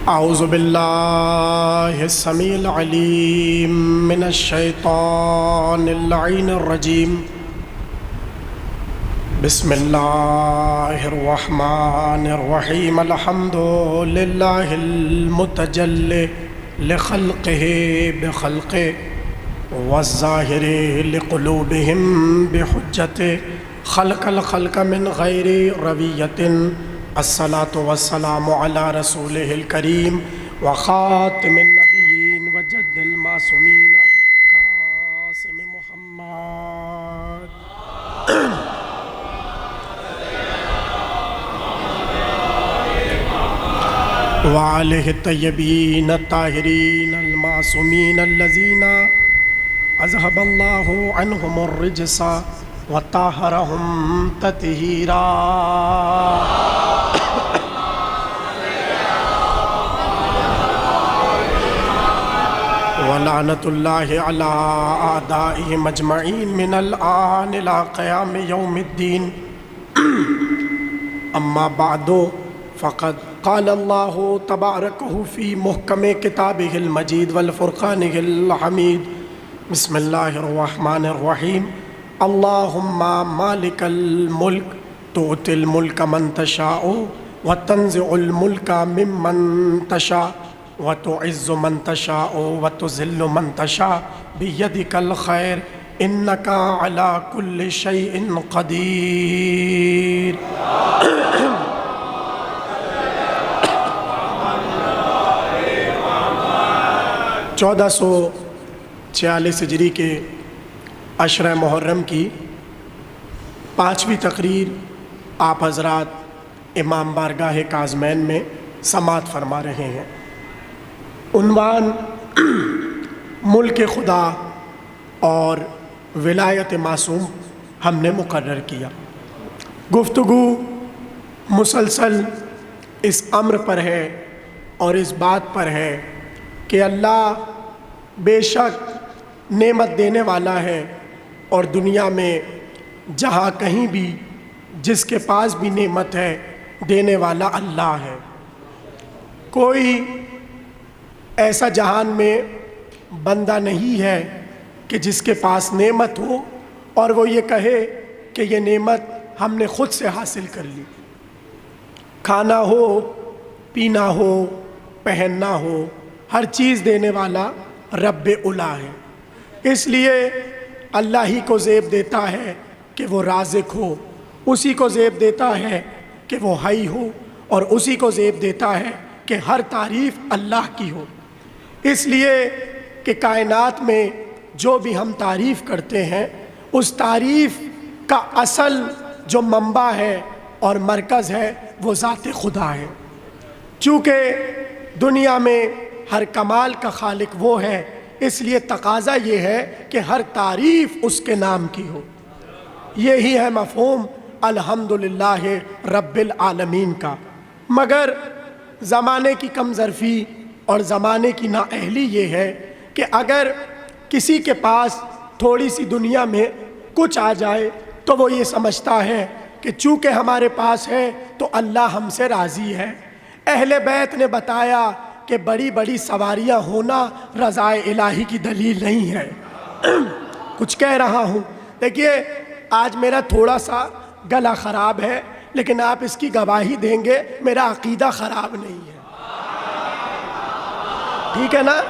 अऊज़ु बिल्लाहि समील अलीम मिनश शैतानिर लईनिर रजीम। बिस्मिल्लाहिर रहमानिर रहीम। अल्हम्दुलिल्लाहिल मुतजल्लि लिखल्क़िहि बिखल्क़िहि वज़्ज़ाहिरि लिक़ुलूबिहिम बिहुज्जतिहि खलक़ल खल्क़ मिन गैरि रविय्यतिन। अस्सलातु वस्सलामु अला रसूलिहिल करीम व ख़ातिमिन नबिय्यीन व जद्दिल मासूमीन कासिम मुहम्मद व आलिहि तय्यबीन ताहिरीन अल मासूमीन अल्लज़ीना अज़हबल्लाहु अन्हुमुर रिज्सा व ताहरहुम तत्हीरा। वलानतुल्लाहि अला आदाइहिम अजमईन मिनल आन इला क़याम यौमिद्दीन। अम्मा बादो फ़क़द क़ालल्लाहु तबारकहु फ़ी मुहकमे किताबिहिल मजीद वल फ़ुरक़ानिहिल हमीद। बिस्मिल्लाहिर रहमानिर रहीम। अल्लाहुम्मा मालिकल मुल्क तुअतिल मुल्क मन तशाउ व तंज़िउल मुल्क मिम्मन तशा व तुइज़्ज़ु मन तशाउ व तुज़िल्लु मन तशा बियदिकल खैर इन्नका अला कुल्लि शैइन क़दीर। 1446 हिजरी के अशरा मुहर्रम की 5वीं तकरीर आप हज़रात इमाम बारगाह काज़मैन में समात फरमा रहे हैं। उन्वान मुल्क खुदा और विलायत मासूम हमने मुकर्रर किया। गुफ्तगू मुसलसल इस अम्र पर है और इस बात पर है कि अल्लाह बेशक नेमत देने वाला है और दुनिया में जहाँ कहीं भी जिसके पास भी नेमत है देने वाला अल्लाह है। कोई ऐसा जहान में बंदा नहीं है कि जिसके पास नेमत हो और वो ये कहे कि ये नेमत हमने ख़ुद से हासिल कर ली। खाना हो, पीना हो, पहनना हो, हर चीज़ देने वाला रब्बे उला है। इसलिए अल्लाह ही को ज़ेब देता है कि वो राज़िक हो, उसी को ज़ेब देता है कि वो हई हो, और उसी को ज़ेब देता है कि हर तारीफ़ अल्लाह की हो। इसलिए कि कायनात में जो भी हम तारीफ़ करते हैं उस तारीफ़ का असल जो मंबा है और मरकज़ है वो ज़ात खुदा है। चूँकि दुनिया में हर कमाल का खालिक वो है, इसलिए तकाज़ा ये है कि हर तारीफ़ उसके नाम की हो। यही है मफ़हूम अल्हम्दुलिल्लाह रब्बिल आलमीन का। मगर ज़माने की कमज़रफ़ी और ज़माने की नाअहली ये है कि अगर किसी के पास थोड़ी सी दुनिया में कुछ आ जाए तो वो ये समझता है कि चूँकि हमारे पास है तो अल्लाह हमसे राज़ी है। अहले बैत ने बताया कि बड़ी बड़ी सवारियाँ होना रज़ाए इलाही की दलील नहीं है। कुछ कह रहा हूँ, देखिए आज मेरा थोड़ा सा गला ख़राब है, लेकिन आप इसकी गवाही देंगे मेरा अक़ीदा ख़राब नहीं है, ठीक है ना?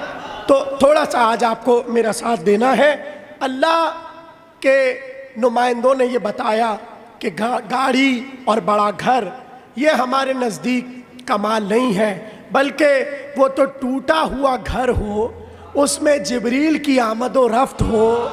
तो थोड़ा सा आज आपको मेरा साथ देना है। अल्लाह के नुमाइंदों ने ये बताया कि गाड़ी और बड़ा घर ये हमारे नज़दीक कमाल नहीं है, बल्कि वो तो टूटा हुआ घर हो, उसमें जिब्रील की आमद व रफ्त हो।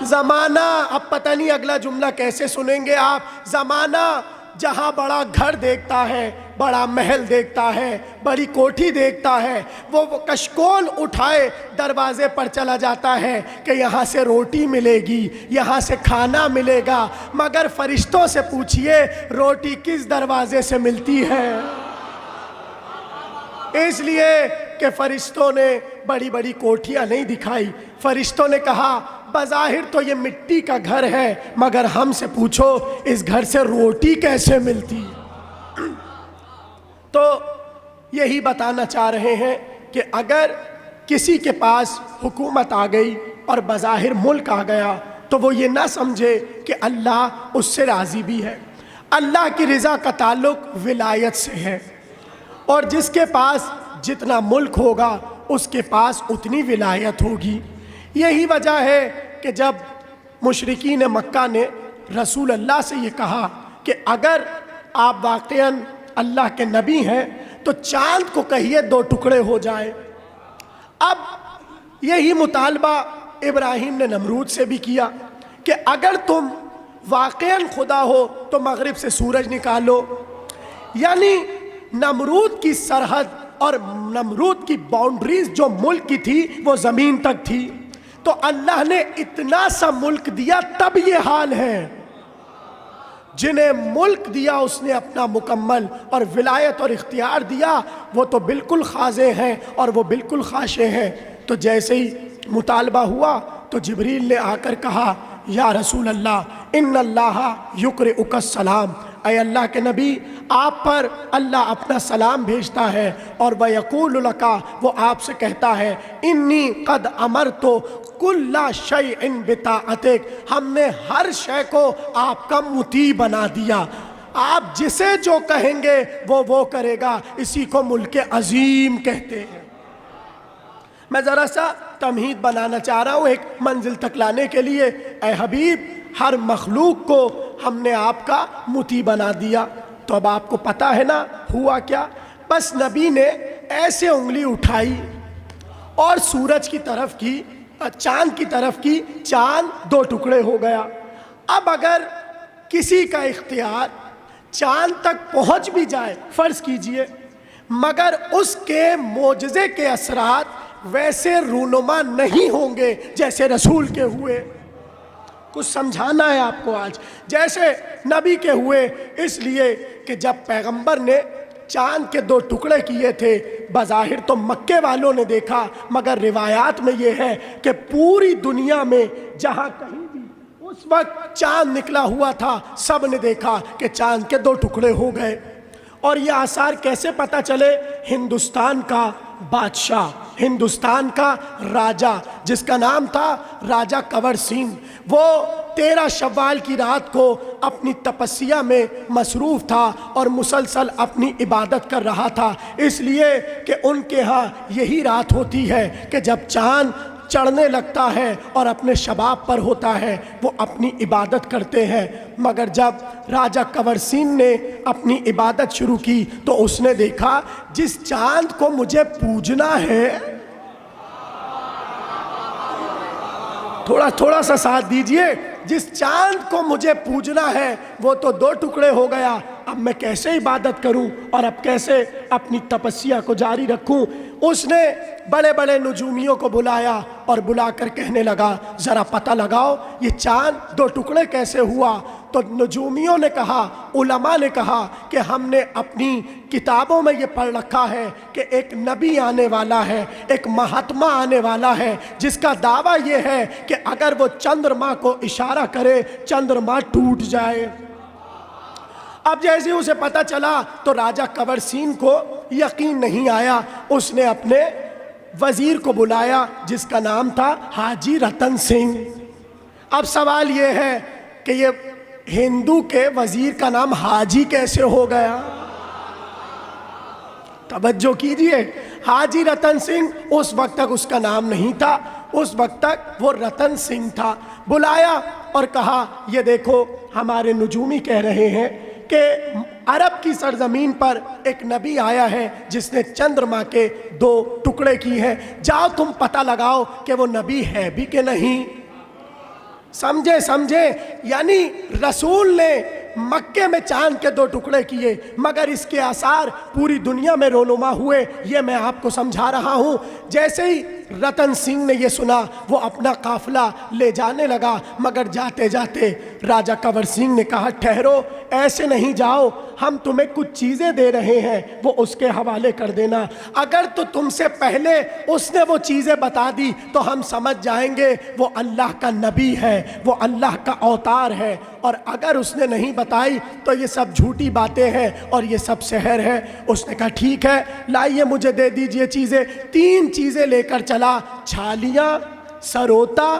ज़माना, अब पता नहीं अगला जुमला कैसे सुनेंगे आप, ज़माना जहाँ बड़ा घर देखता है, बड़ा महल देखता है, बड़ी कोठी देखता है, वो कशकोल उठाए दरवाजे पर चला जाता है कि यहाँ से रोटी मिलेगी, यहाँ से खाना मिलेगा। मगर फरिश्तों से पूछिए रोटी किस दरवाजे से मिलती है। इसलिए कि फरिश्तों ने बड़ी बड़ी कोठियाँ नहीं दिखाई, फरिश्तों ने कहा बज़ाहिर तो ये मिट्टी का घर है, मगर हमसे पूछो इस घर से रोटी कैसे मिलती। तो यही बताना चाह रहे हैं कि अगर किसी के पास हुकूमत आ गई और बज़ाहिर मुल्क आ गया तो वो ये ना समझे कि अल्लाह उससे राज़ी भी है। अल्लाह की रज़ा का ताल्लुक़ विलायत से है, और जिसके पास जितना मुल्क होगा उसके पास उतनी विलायत होगी। यही वजह है कि जब मुशरिकीन मक्का ने रसूल अल्लाह से ये कहा कि अगर आप वाक़ईन अल्लाह के नबी हैं तो चांद को कहिए 2 टुकड़े हो जाए। अब यही मुतालबा इब्राहीम ने नमरूद से भी किया कि अगर तुम वाक़ईन खुदा हो तो मगरिब से सूरज निकालो। यानी नमरूद की सरहद और नमरूद की बाउंड्रीज जो मुल्क की थी वो ज़मीन तक थी, तो अल्लाह ने इतना सा मुल्क दिया तब ये हाल है। जिन्हें मुल्क दिया उसने अपना मुकम्मल, और विलायत और इख्तियार दिया वो तो बिल्कुल खाज़े हैं और वो बिल्कुल खाशे हैं। तो जैसे ही मुतालबा हुआ तो जिब्रील ने आकर कहा, या रसूल अल्लाह इन्नल्लाह युक़रिउकस सलाम, ऐ अल्लाह के नबी आप पर अल्लाह अपना सलाम भेजता है, और वह यक़ूलु लका, वो आपसे कहता है, इन्नी क़द अमरतु कुल्ला शैइन बिताअतिक, हमने हर शय को आपका मुती बना दिया। आप जिसे जो कहेंगे वो करेगा। इसी को मुल्क अज़ीम कहते हैं। मैं ज़रा सा तमहीद बनाना चाह रहा हूँ एक मंजिल तक लाने के लिए। ऐ हबीब, हर मखलूक को हमने आपका मुती बना दिया। तो अब आपको पता है ना हुआ क्या? बस नबी ने ऐसे उंगली उठाई और सूरज की तरफ की, चांद की तरफ की, चांद 2 टुकड़े हो गया। अब अगर किसी का इख्तियार चांद तक पहुंच भी जाए, फ़र्ज़ कीजिए, मगर उसके मोजज़े के असरात वैसे रूनुमा नहीं होंगे जैसे रसूल के हुए। कुछ समझाना है आपको आज। जैसे नबी के हुए, इसलिए कि जब पैगंबर ने चांद के 2 टुकड़े किए थे, बज़ाहिर तो मक्के वालों ने देखा, मगर रिवायात में ये है कि पूरी दुनिया में जहाँ कहीं भी उस वक्त चांद निकला हुआ था, सब ने देखा कि चांद के 2 टुकड़े हो गए। और ये आसार कैसे पता चले? हिंदुस्तान का बादशाह, हिंदुस्तान का राजा, जिसका नाम था राजा कंवर सिंह, वो 13 शव्वाल की रात को अपनी तपस्या में मसरूफ़ था और मुसलसल अपनी इबादत कर रहा था। इसलिए कि उनके यहाँ यही रात होती है कि जब चाँद चढ़ने लगता है और अपने शबाब पर होता है, वो अपनी इबादत करते हैं। मगर जब राजा कंवर सिंह ने अपनी इबादत शुरू की तो उसने देखा जिस चाँद को मुझे पूजना है, थोड़ा सा साथ दीजिए, जिस चाँद को मुझे पूजना है वो तो 2 टुकड़े हो गया। अब मैं कैसे इबादत करूं और अब कैसे अपनी तपस्या को जारी रखूं? उसने बड़े बड़े नजूमियों को बुलाया और बुलाकर कहने लगा, ज़रा पता लगाओ ये चाँद 2 टुकड़े कैसे हुआ। तो नजूमियों ने कहा, उलमा ने कहा कि हमने अपनी किताबों में ये पढ़ रखा है कि एक नबी आने वाला है, एक महात्मा आने वाला है, जिसका दावा ये है कि अगर वो चंद्रमा को इशारा करे चंद्रमा टूट जाए। अब जैसे उसे पता चला तो राजा कंवर सिंह को यकीन नहीं आया। उसने अपने वज़ीर को बुलाया जिसका नाम था हाजी रतन सिंह। अब सवाल ये है कि ये हिंदू के वज़ीर का नाम हाजी कैसे हो गया? तवज्जो कीजिए, हाजी रतन सिंह उस वक्त तक उसका नाम नहीं था, उस वक्त तक वो रतन सिंह था। बुलाया और कहा, ये देखो हमारे नजूमी कह रहे हैं कि अरब की सरजमीन पर एक नबी आया है जिसने चंद्रमा के 2 टुकड़े किए हैं, जाओ तुम पता लगाओ कि वो नबी है भी कि नहीं। समझे? यानी रसूल ने मक्के में चांद के 2 टुकड़े किए, मगर इसके आसार पूरी दुनिया में रोनुमा हुए। ये मैं आपको समझा रहा हूँ। जैसे ही रतन सिंह ने ये सुना वो अपना काफिला ले जाने लगा, मगर जाते जाते राजा कंवर सिंह ने कहा, ठहरो, ऐसे नहीं जाओ, हम तुम्हें कुछ चीज़ें दे रहे हैं, वो उसके हवाले कर देना। अगर तो तुमसे पहले उसने वो चीज़ें बता दी तो हम समझ जाएंगे वो अल्लाह का नबी है, वो अल्लाह का अवतार है, और अगर उसने नहीं बताई तो ये सब झूठी बातें हैं और ये सब सहर है। उसने कहा ठीक है, लाइए मुझे दे दीजिए चीज़ें। 3 चीज़ें लेकर चला, छालियाँ, सरोता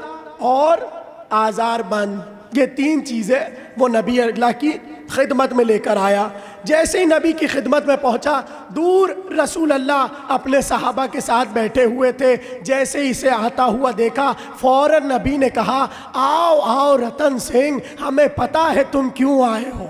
और आज़ारबंद। ये 3 चीज़ें वो नबी अल्लाह की खिदमत में लेकर आया। जैसे ही नबी की खिदमत में पहुंचा, दूर रसूल अल्लाह अपने सहाबा के साथ बैठे हुए थे। जैसे ही इसे आता हुआ देखा, फ़ौरन नबी ने कहा, आओ आओ रतन सिंह, हमें पता है तुम क्यों आए हो।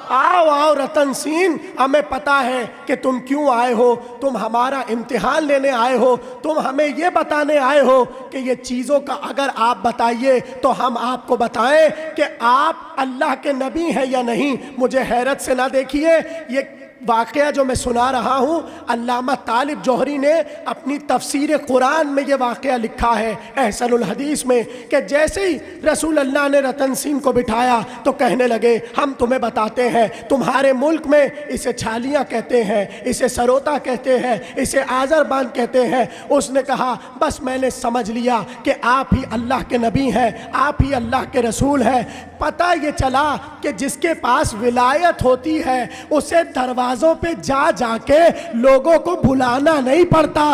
आओ आओ रतन सिंह, हमें पता है कि तुम क्यों आए हो। तुम हमारा इम्तिहान लेने आए हो, तुम हमें ये बताने आए हो कि ये चीज़ों का अगर आप बताइए तो हम आपको बताएं कि आप अल्लाह के नबी हैं या नहीं। मुझे हैरत से ना देखिए, ये वाक़या जो मैं सुना रहा हूँ, अल्लामा तालिब जौहरी ने अपनी तफसीर कुरान में ये वाक़या लिखा है एहसनुल हदीस में, कि जैसे ही रसूल अल्लाह ने रतन सिंह को बिठाया तो कहने लगे, हम तुम्हें बताते हैं, तुम्हारे मुल्क में इसे छालियाँ कहते हैं, इसे सरोता कहते हैं, इसे आज़रबान कहते हैं। उसने कहा, बस मैंने समझ लिया कि आप ही अल्लाह के नबी हैं, आप ही अल्लाह के रसूल हैं। पता ये चला कि जिसके पास विलायत होती है उसे दरवाज़ों पे जा जाके लोगों को बुलाना नहीं पड़ता,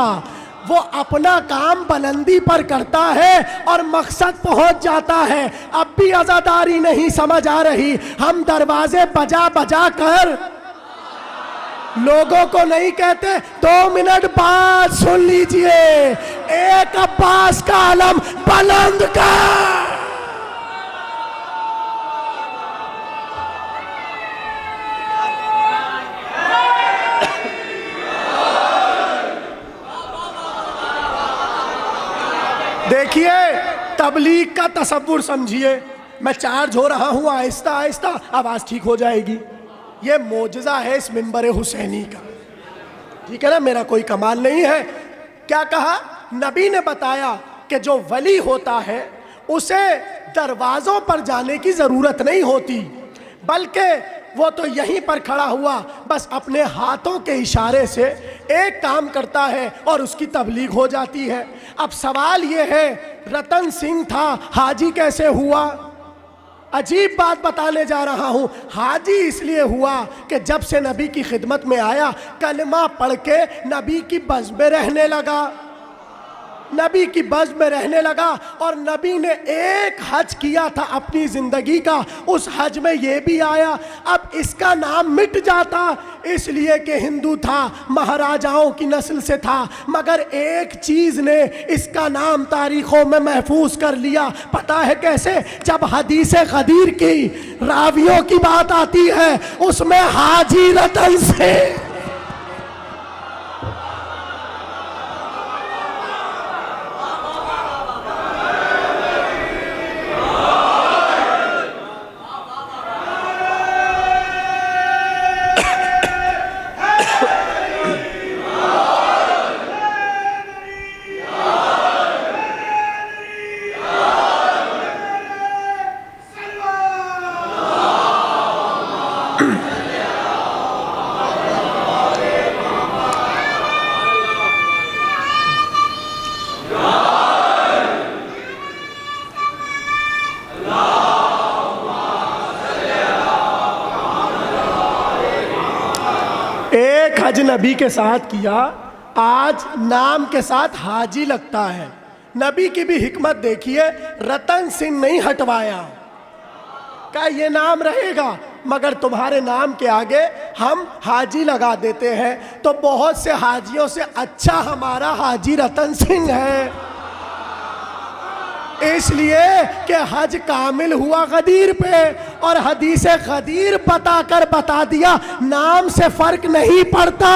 वो अपना काम बुलंदी पर करता है और मकसद पहुंच जाता है। अब भी आज़ादारी नहीं समझ आ रही, हम दरवाजे बजा बजा कर लोगों को नहीं कहते 2 मिनट बाद सुन लीजिए, एक अब्बास का आलम बुलंद कर। देखिए, तबलीग का तसव्वुर समझिए। मैं चार्ज हो रहा हूँ, आहिस्ता आहिस्ता आवाज़ ठीक हो जाएगी। ये मोजज़ा है इस मिंबर हुसैनी का, ठीक है ना, मेरा कोई कमाल नहीं है। क्या कहा नबी ने? बताया कि जो वली होता है उसे दरवाज़ों पर जाने की ज़रूरत नहीं होती, बल्कि वो तो यहीं पर खड़ा हुआ बस अपने हाथों के इशारे से एक काम करता है और उसकी तबलीग हो जाती है। अब सवाल ये है, रतन सिंह था, हाजी कैसे हुआ? अजीब बात बताने जा रहा हूँ। हाजी इसलिए हुआ कि जब से नबी की खिदमत में आया, कलमा पढ़ के नबी की बज़ में रहने लगा, नबी की बज़ में रहने लगा। और नबी ने एक हज किया था अपनी ज़िंदगी का, उस हज में ये भी आया। अब इसका नाम मिट जाता इसलिए कि हिंदू था, महाराजाओं की नस्ल से था, मगर एक चीज़ ने इसका नाम तारीख़ों में महफूज कर लिया। पता है कैसे? जब हदीस ग़दीर की रावियों की बात आती है, उसमें हाजी रतन से हज नबी के साथ किया, आज नाम के साथ हाजी लगता है। नबी की भी हिकमत देखिए, रतन सिंह नहीं हटवाया, क्या ये नाम रहेगा, मगर तुम्हारे नाम के आगे हम हाजी लगा देते हैं। तो बहुत से हाजियों से अच्छा हमारा हाजी रतन सिंह है, इसलिए कि हज कामिल हुआ गदीर पे, और हदीस गदीर बता दिया नाम से फर्क नहीं पड़ता,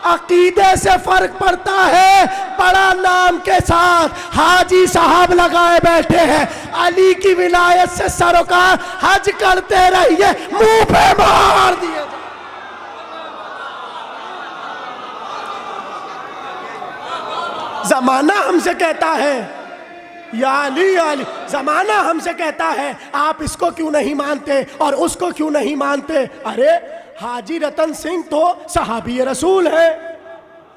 अकीदे से फर्क पड़ता है। बड़ा नाम के साथ हाजी साहब लगाए बैठे हैं, अली की विलायत से सरोकार हज करते रहिए, मुंह पे मार दिए। जमाना हमसे कहता है या अली या अली। जमाना हमसे कहता है आप इसको क्यों नहीं मानते और उसको क्यों नहीं मानते। अरे हाजी रतन सिंह तो सहाबी रसूल है।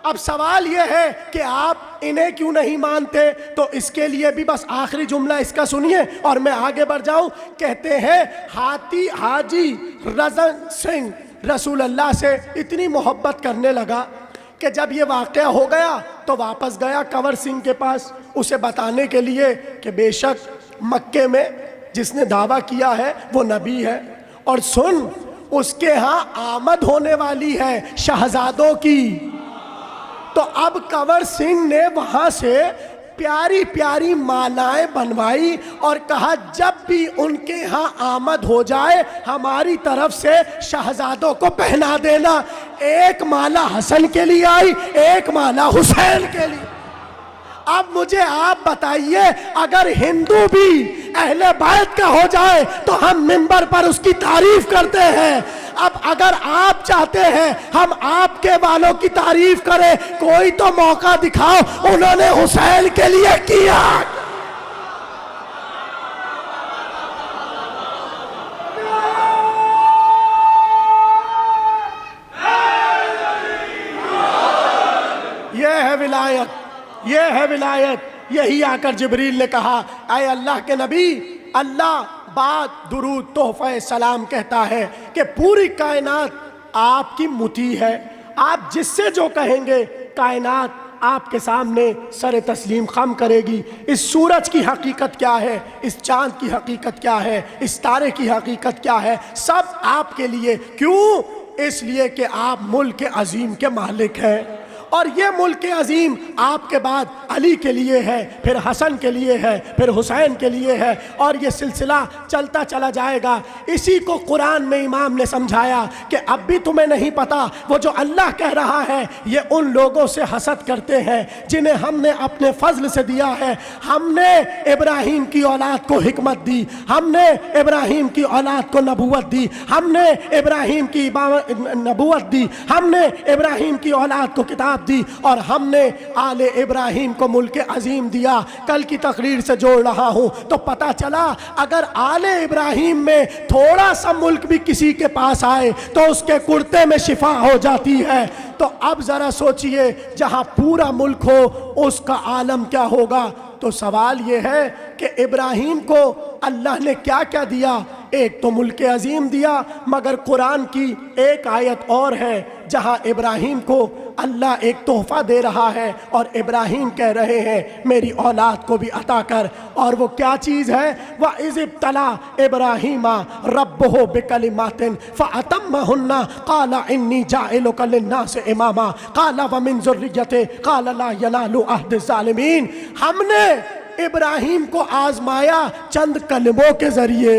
अब सवाल यह है कि आप इन्हें क्यों नहीं मानते। तो इसके लिए भी बस आखिरी जुमला इसका सुनिए और मैं आगे बढ़ जाऊं। कहते हैं हाजी रतन सिंह रसूल अल्लाह से इतनी मोहब्बत करने लगा कि जब ये वाक़या हो गया तो वापस गया कंवर सिंह के पास उसे बताने के लिए कि बेशक मक्के में जिसने दावा किया है वो नबी है और सुन उसके यहाँ आमद होने वाली है शहजादों की। तो अब कंवर सिंह ने वहाँ से प्यारी प्यारी मालाएं बनवाई और कहा जब भी उनके यहाँ आमद हो जाए हमारी तरफ से शहजादों को पहना देना। एक माला हसन के लिए आई, एक माला हुसैन के लिए। अब मुझे आप बताइए अगर हिंदू भी अहले बैत का हो जाए तो हम मिंबर पर उसकी तारीफ करते हैं। अब अगर आप चाहते हैं हम आपके वालों की तारीफ करें, कोई तो मौका दिखाओ उन्होंने हुसैन के लिए किया। यह है विलायत, यह है विलायत। यही आकर जिब्रील ने कहा ऐ अल्लाह के नबी, अल्लाह बात दुरूद तोहफा सलाम कहता है कि पूरी कायनात आपकी मुती है। आप जिससे जो कहेंगे कायनात आपके सामने सर तस्लीम खम करेगी। इस सूरज की हकीकत क्या है, इस चांद की हकीकत क्या है, इस तारे की हकीकत क्या है, सब आपके लिए। क्यों? इसलिए कि आप मुल्क अजीम के मालिक हैं और ये मुल्क अजीम आपके बाद अली के लिए है, फिर हसन के लिए है, फिर हुसैन के लिए है और ये सिलसिला चलता चला जाएगा। इसी को कुरान में इमाम ने समझाया कि अब भी तुम्हें नहीं पता वो जो अल्लाह कह रहा है ये उन लोगों से हसद करते हैं जिन्हें हमने अपने फजल से दिया है। हमने इब्राहीम की औलाद को हिकमत दी, हमने इब्राहीम की औलाद को नबूवत दी, हमने इब्राहीम की नबूवत दी, हमने इब्राहीम की औलाद को किताब दी और हमने आले इब्राहीम को मुल्क अजीम दिया। कल की तकरीर से जोड़ रहा हूं तो पता चला अगर आले इब्राहीम में थोड़ा सा मुल्क भी किसी के पास आए तो उसके कुर्ते में शिफा हो जाती है। तो अब जरा सोचिए जहां पूरा मुल्क हो उसका आलम क्या होगा। तो सवाल यह है कि इब्राहीम को अल्लाह ने क्या क्या दिया। एक तो मुल्क अजीम दिया, मगर कुरान की एक आयत और है जहां इब्राहीम को अल्लाह एक तोहफा दे रहा है और इब्राहीम कह रहे हैं मेरी औलाद को भी अता कर। और वो क्या चीज़ है? वह इज़्तला इब्राहीमा रब्बुहु बिकलिमातिन फ़अतम्महुन्ना क़ाला इन्नी जाइलुका लिन्नासि इमामा क़ाला व मिन ज़ुर्रिय्यति क़ाला ला यनालु अहदि ज़ालिमीन। हमने इब्राहीम को आजमाया चंद कलमों के जरिए।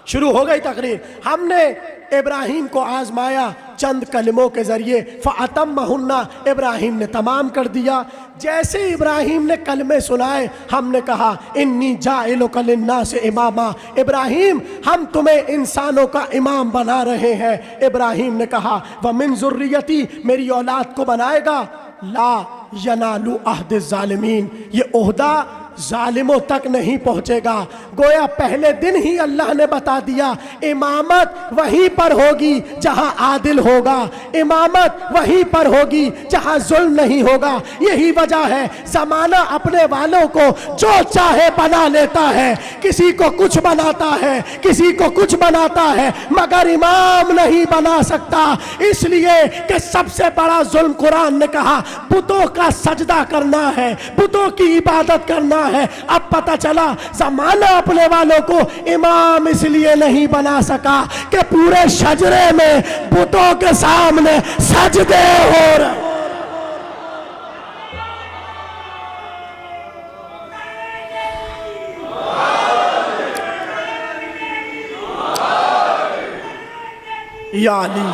शुरू हो गई तकरीर। हमने इब्राहीम को आजमाया चंद कलमों के जरिए। फ़अतम्महुन्ना, इब्राहीम ने तमाम कर दिया। जैसे इब्राहीम ने कलमे सुनाए हमने कहा इन्नी जाइलुका लिन्नासि इमामा, इब्राहीम हम तुम्हें इंसानों का इमाम बना रहे हैं। इब्राहीम ने कहा व मिन ज़ुर्रियती, मेरी औलाद को बनाएगा। ला यनालु अहद ज़ालिमीन, ये ओहदा जालिमों तक नहीं पहुंचेगा। गोया पहले दिन ही अल्लाह ने बता दिया इमामत वहीं पर होगी जहां आदिल होगा, इमामत वहीं पर होगी जहां जुल्म नहीं होगा। यही वजह है जमाना अपने वालों को जो चाहे बना लेता है, किसी को कुछ बनाता है, किसी को कुछ बनाता है, मगर इमाम नहीं बना सकता। इसलिए कि सबसे बड़ा जुल्म कुरान ने कहा बुतों का सजदा करना है, बुतों की इबादत करना है। अब पता चला जमाना अपने वालों को इमाम इसलिए नहीं बना सका कि पूरे शजरे में बुतों के सामने सजदे हो रहे। या अली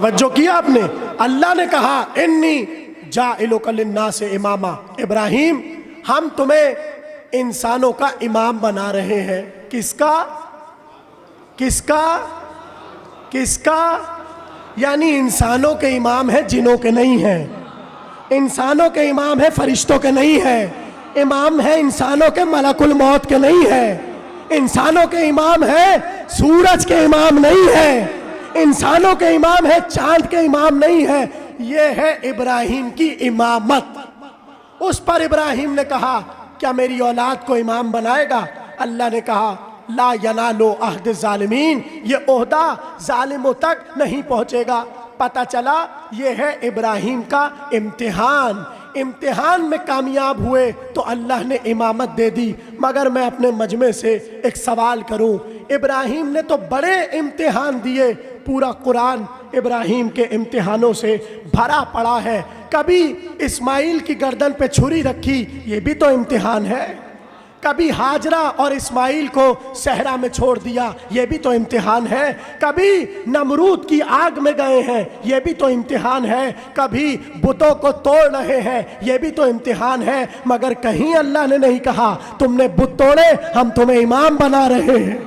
तवज्जो किया आपने? अल्लाह ने कहा इन्नी जाइलुका लिन्नासि इमामा, इब्राहिम हम तुम्हें इंसानों का इमाम बना रहे हैं। किसका किसका किसका? यानी इंसानों के इमाम है, जिनों के नहीं है। इंसानों के इमाम है, फरिश्तों के नहीं है। इमाम है इंसानों के, मलकुल मौत के नहीं है। इंसानों के इमाम है, सूरज के इमाम नहीं है। इंसानों के इमाम है, चांद के इमाम नहीं है। ये है इब्राहिम की इमामत। उस पर इब्राहिम ने कहा क्या मेरी औलाद को इमाम बनाएगा? अल्लाह ने कहा ला यनालो अहद ज़ालिमीन, ये ओहदा जालिमों तक नहीं पहुंचेगा। पता चला ये है इब्राहिम का इम्तिहान। इम्तिहान में कामयाब हुए तो अल्लाह ने इमामत दे दी। मगर मैं अपने मजमे से एक सवाल करूं, इब्राहिम ने तो बड़े इम्तिहान दिए। पूरा कुरान इब्राहिम के इम्तिहानों से भरा पड़ा है। कभी इस्माइल की गर्दन पे छुरी रखी, ये भी तो इम्तिहान है। कभी हाजरा और इस्माइल को सहरा में छोड़ दिया, ये भी तो इम्तिहान है। कभी नमरूद की आग में गए हैं, ये भी तो इम्तिहान है। कभी बुतों को तोड़ रहे हैं, ये भी तो इम्तिहान है। मगर कहीं अल्लाह ने नहीं कहा तुमने बुत तोड़े, हम तुम्हें इमाम बना रहे हैं।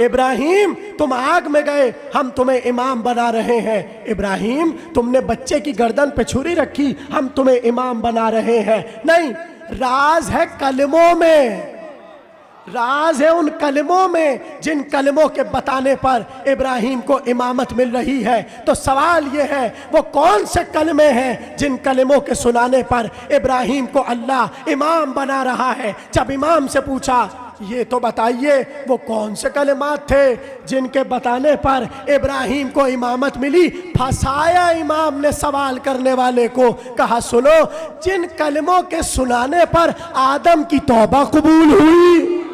इब्राहिम तुम आग में गए, हम तुम्हें इमाम बना रहे हैं। इब्राहिम तुमने बच्चे की गर्दन पे छुरी रखी, हम तुम्हें इमाम बना रहे हैं। नहीं, राज है कलमों में। राज है उन कलमों में जिन कलमों के बताने पर इब्राहिम को इमामत मिल रही है। तो सवाल ये है वो कौन से कलमे हैं जिन कलमों के सुनाने पर इब्राहिम को अल्लाह इमाम बना रहा है? जब इमाम से पूछा ये तो बताइए वो कौन से कलमात थे जिनके बताने पर इब्राहिम को इमामत मिली? फंसाया इमाम ने सवाल करने वाले को। कहा सुनो, जिन कलमों के सुनाने पर आदम की तौबा कबूल हुई,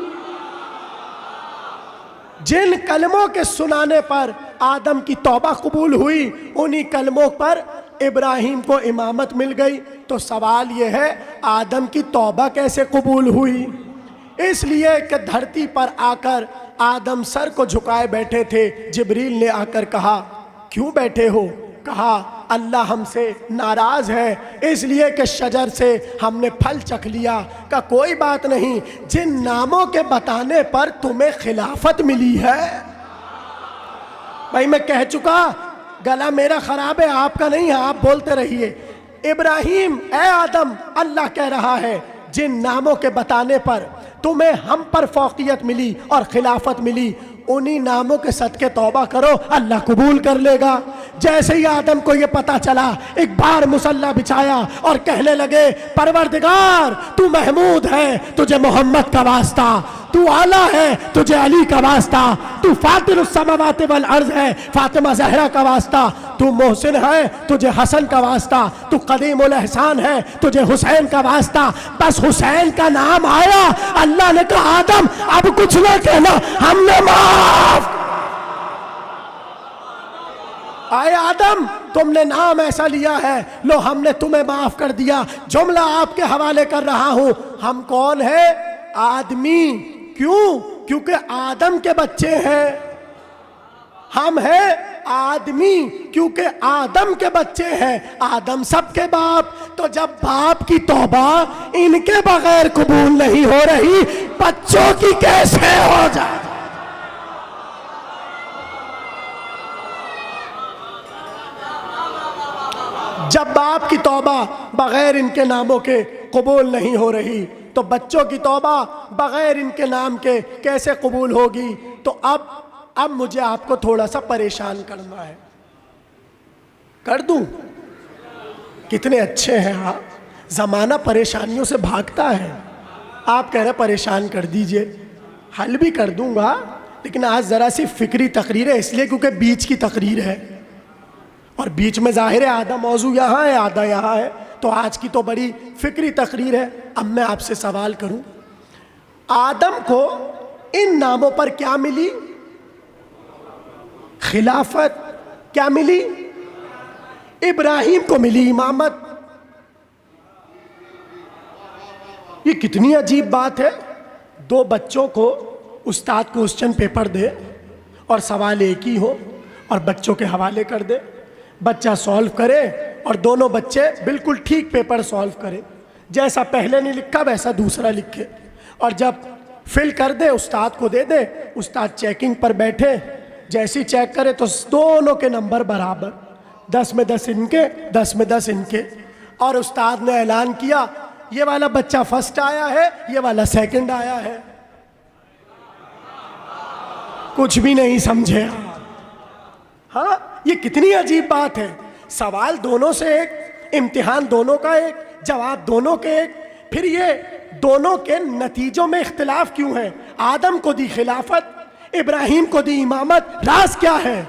जिन कलमों के सुनाने पर आदम की तौबा कबूल हुई, उन्हीं कलमों पर इब्राहिम को इमामत मिल गई। तो सवाल यह है आदम की तौबा कैसे कबूल हुई? इसलिए कि धरती पर आकर आदम सर को झुकाए बैठे थे। जिब्रील ने आकर कहा क्यों बैठे हो? कहा अल्लाह हमसे नाराज है इसलिए कि शजर से हमने फल चख लिया। का कोई बात नहीं, जिन नामों के बताने पर तुम्हें खिलाफत मिली है। भाई मैं कह चुका, गला मेरा खराब है, आपका नहीं है, आप बोलते रहिए। इब्राहिम ए आदम, अल्लाह कह रहा है जिन नामों के बताने पर तुम्हें हम पर फौकियत मिली और खिलाफत मिली, उन्हीं नामों के सदके तौबा करो, अल्लाह कबूल कर लेगा। जैसे ही आदम को ये पता चला, एक बार मुसल्ला बिछाया और कहने लगे परवरदिगार तू महमूद है, तुझे मोहम्मद का वास्ता, तू आला है, तुझे अली का वास्ता, तू फातिरुस समावाति वल अर्ज़ है, फातिमा ज़हरा का वास्ता, तू मोहसिन है, तुझे हसन का वास्ता, तू कदीमुल एहसान है, तुझे हुसैन का वास्ता। बस हुसैन का नाम आया, अल्लाह ने कहा आदम अब कुछ ना कहना, हमने माफ। आए आदम, तुमने नाम ऐसा लिया है, लो हमने तुम्हें माफ कर दिया। जुमला आपके हवाले कर रहा हूं, हम कौन है? आदमी। क्यों? क्योंकि आदम के बच्चे हैं। हम हैं आदमी क्योंकि आदम के बच्चे हैं। आदम सबके बाप। तो जब बाप की तौबा इनके बगैर कबूल नहीं हो रही, बच्चों की कैसे हो जाए? जब बाप की तौबा बगैर इनके नामों के कबूल नहीं हो रही, तो बच्चों की तौबा बगैर इनके नाम के कैसे कबूल होगी? तो अब मुझे आपको थोड़ा सा परेशान करना है। कर दूं? कितने अच्छे हैं आप, ज़माना परेशानियों से भागता है। आप कह रहे परेशान कर दीजिए, हल भी कर दूंगा, लेकिन आज ज़रा सी फिक्री तकरीर है, इसलिए क्योंकि बीच की तकरीर है और बीच में जाहिर है आधा मौजू यहाँ है आधा यहाँ है, तो आज की तो बड़ी फिक्री तकरीर है। अब मैं आपसे सवाल करूं, आदम को इन नामों पर क्या मिली? खिलाफत। क्या मिली? इब्राहिम को मिली इमामत। ये कितनी अजीब बात है। दो बच्चों को उस्ताद क्वेश्चन पेपर दे और सवाल एक ही हो, और बच्चों के हवाले कर दे, बच्चा सॉल्व करे और दोनों बच्चे बिल्कुल ठीक पेपर सॉल्व करें, जैसा पहले नहीं लिखा वैसा दूसरा लिखे, और जब फिल कर दे उस्ताद को दे दे, उस्ताद चेकिंग पर बैठे, जैसे चेक करे तो दोनों के नंबर बराबर, 10 में 10 इनके, 10 में 10 इनके। और उस्ताद ने ऐलान किया ये वाला बच्चा फर्स्ट आया है, ये वाला सेकंड आया है। कुछ भी नहीं समझे। हाँ, ये कितनी अजीब बात है। सवाल दोनों से एक, इम्तिहान दोनों का एक, जवाब दोनों के एक, फिर ये दोनों के नतीजों में इख्तिलाफ क्यों है? आदम को दी खिलाफत, इब्राहिम को दी इमामत, राज क्या है?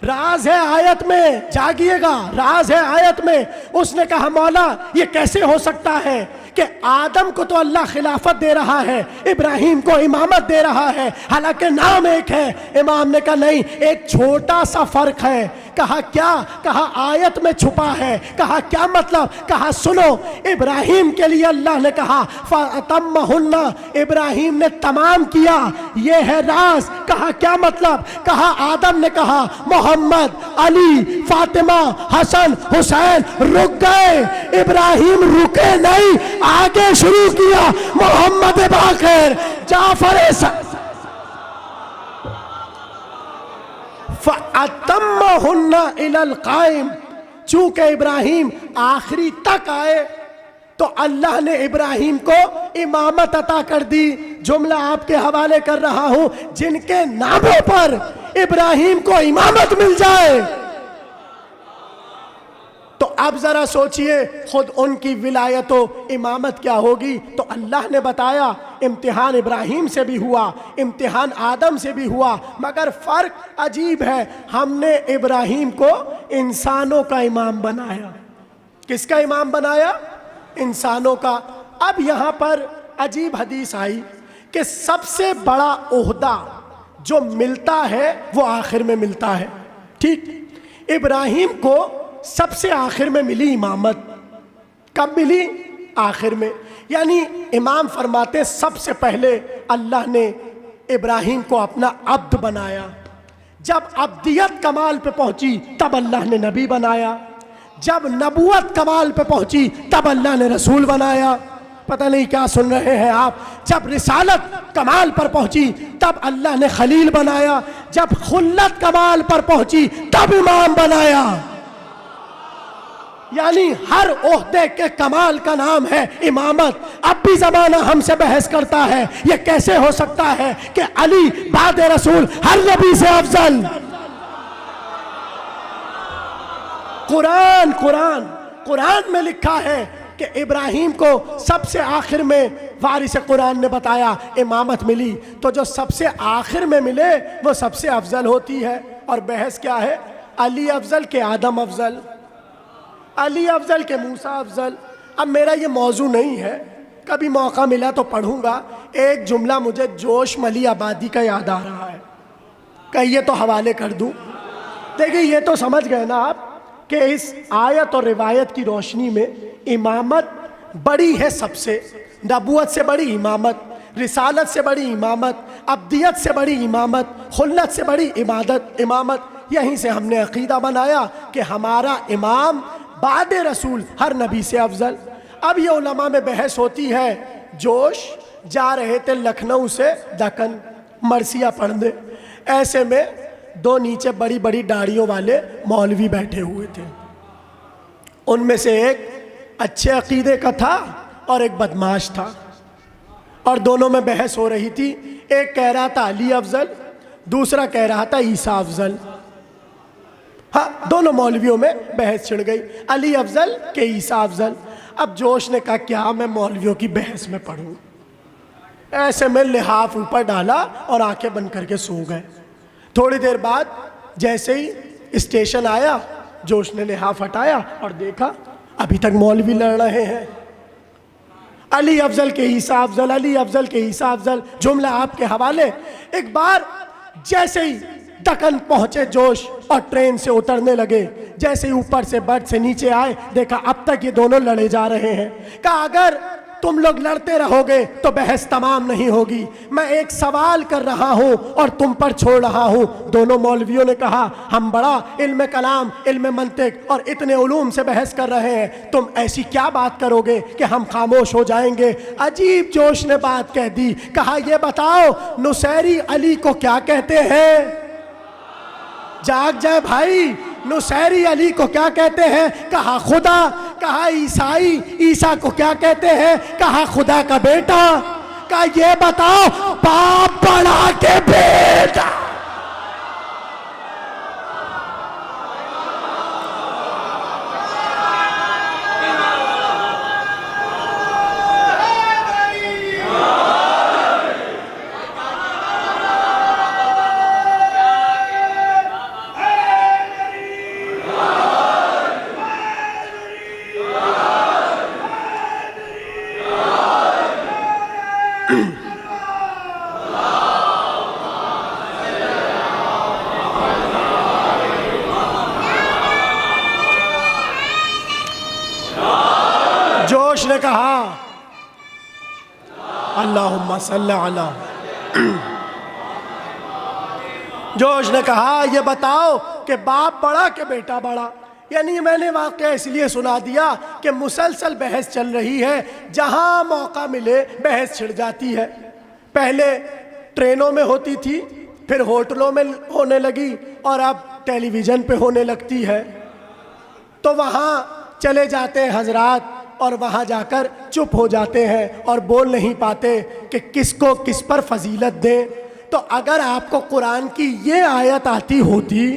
राज है आयत में, जागिएगा, राज है आयत में। उसने कहा मौला ये कैसे हो सकता है कि आदम को तो अल्लाह खिलाफत दे रहा है, इब्राहिम को इमामत दे रहा है, हालांकि नाम एक है। इमाम ने कहा नहीं, एक छोटा सा फर्क है। कहा क्या? कहा आयत में छुपा है। कहा क्या मतलब? कहा सुनो, इब्राहिम के लिए अल्लाह ने कहा फ़अतम्महुन्ना, इब्राहिम ने तमाम किया, ये है राज। कहा क्या मतलब? कहा आदम ने कहा मोहम्मद, अली, फातिमा, हसन, हुसैन रुक गए, इब्राहिम रुके नहीं, आगे शुरू किया मोहम्मद बाक़िर, जाफर फ़अतम्महुन्ना इलल क़ाइम। चूंकि इब्राहिम आखिरी तक आए तो अल्लाह ने इब्राहिम को इमामत अता कर दी। जुमला आपके हवाले कर रहा हूं, जिनके नामों पर इब्राहिम को इमामत मिल जाए तो अब जरा सोचिए खुद उनकी विलायत व इमामत क्या होगी। तो अल्लाह ने बताया इम्तिहान इब्राहिम से भी हुआ, इम्तिहान आदम से भी हुआ, मगर फ़र्क अजीब है। हमने इब्राहिम को इंसानों का इमाम बनाया। किसका इमाम बनाया? इंसानों का। अब यहाँ पर अजीब हदीस आई कि सबसे बड़ा ओहदा जो मिलता है वो आखिर में मिलता है। ठीक, इब्राहिम को सबसे आखिर में मिली इमामत। कब मिली? आखिर में। यानी इमाम फरमाते सबसे पहले अल्लाह ने इब्राहिम को अपना अब्द बनाया। जब अब्दियत कमाल पे पहुंची तब अल्लाह ने नबी बनाया। जब नबूवत कमाल पे पहुंची तब अल्लाह ने रसूल बनाया। पता नहीं क्या सुन रहे हैं आप। जब रिसालत कमाल पर पहुंची तब अल्लाह ने खलील बनाया। जब खुल्लत कमाल पर पहुंची तब इमाम बनाया। यानी हर ओहदे के कमाल का नाम है इमामत। अब भी जमाना हमसे बहस करता है ये कैसे हो सकता है कि अली बाद रसूल हर नबी से अफजल। कुरान में लिखा है कि इब्राहिम को सबसे आखिर में वारिस कुरान ने बताया इमामत मिली। तो जो सबसे आखिर में मिले वो सबसे अफजल होती है। और बहस क्या है? अली अफजल के आदम अफजल, अली अफजल के मूसा अफजल। अब मेरा ये मौजू नहीं है, कभी मौका मिला तो पढ़ूंगा। एक जुमला मुझे जोश मली आबादी का याद आ रहा है, कहिए तो हवाले कर दूं। देखिए ये तो समझ गए ना आप कि इस आयत और रिवायत की रोशनी में इमामत बड़ी है सबसे। नबूवत से बड़ी इमामत, रिसालत से बड़ी इमामत, अब्दियत से बड़ी इमामत, खुल्लत से बड़ी इमामत। यहीं से हमने अकीदा बनाया कि हमारा इमाम बाद रसूल हर नबी से अफजल। अब ये उलमा में बहस होती है। जोश जा रहे थे लखनऊ से दक्कन मरसिया पढ़ने, ऐसे में दो नीचे बड़ी बड़ी दाढ़ियों वाले मौलवी बैठे हुए थे। उनमें से एक अच्छे अकीदे का था और एक बदमाश था, और दोनों में बहस हो रही थी। एक कह रहा था अली अफजल, दूसरा कह रहा था ईसा अफजल। हाँ, दोनों मौलवियों में बहस छिड़ गई, अली अफजल के ईसा अफजल। अब जोश ने कहा क्या मैं मौलवियों की बहस में पढ़ूं। ऐसे में लिहाफ ऊपर डाला और आंखें बंद करके सो गए। थोड़ी देर बाद जैसे ही स्टेशन आया, जोश ने लिहाफ हटाया और देखा अभी तक मौलवी लड़ रहे हैं। अली अफजल के ईसा अफजल, अली अफजल के ईसा अफजल। जुमला आपके हवाले। एक बार जैसे ही दक्कन पहुंचे जोश और ट्रेन से उतरने लगे, जैसे ही ऊपर से बर्थ से नीचे आए देखा अब तक ये दोनों लड़े जा रहे हैं। कहा अगर तुम लोग लड़ते रहोगे तो बहस तमाम नहीं होगी। मैं एक सवाल कर रहा हूं और तुम पर छोड़ रहा हूं। दोनों मौलवियों ने कहा हम बड़ा इल्म कलाम, इल्म मंतिक और इतने उलूम से बहस कर रहे हैं, तुम ऐसी क्या बात करोगे कि हम खामोश हो जाएंगे। अजीब जोश ने बात कह दी। कहा ये बताओ नुसैरी अली को क्या कहते हैं? जाग जाए भाई, नुसैरी अली को क्या कहते हैं? कहा खुदा। कहा ईसाई ईसा को क्या कहते हैं? कहा खुदा का बेटा। कहा ये बताओ बाप बड़ा के बेटा। जोश ने कहा अल्लाहुम्मा सल्ली अला। जोश ने कहा ये बताओ कि बाप बड़ा के बेटा बड़ा। यानी मैंने वाकया इसलिए सुना दिया कि मुसलसल बहस चल रही है, जहां मौका मिले बहस छिड़ जाती है। पहले ट्रेनों में होती थी, फिर होटलों में होने लगी और अब टेलीविज़न पे होने लगती है। तो वहाँ चले जाते हैं हजरात और वहाँ जाकर चुप हो जाते हैं और बोल नहीं पाते कि किसको किस पर फजीलत दें। तो अगर आपको कुरान की ये आयत आती होती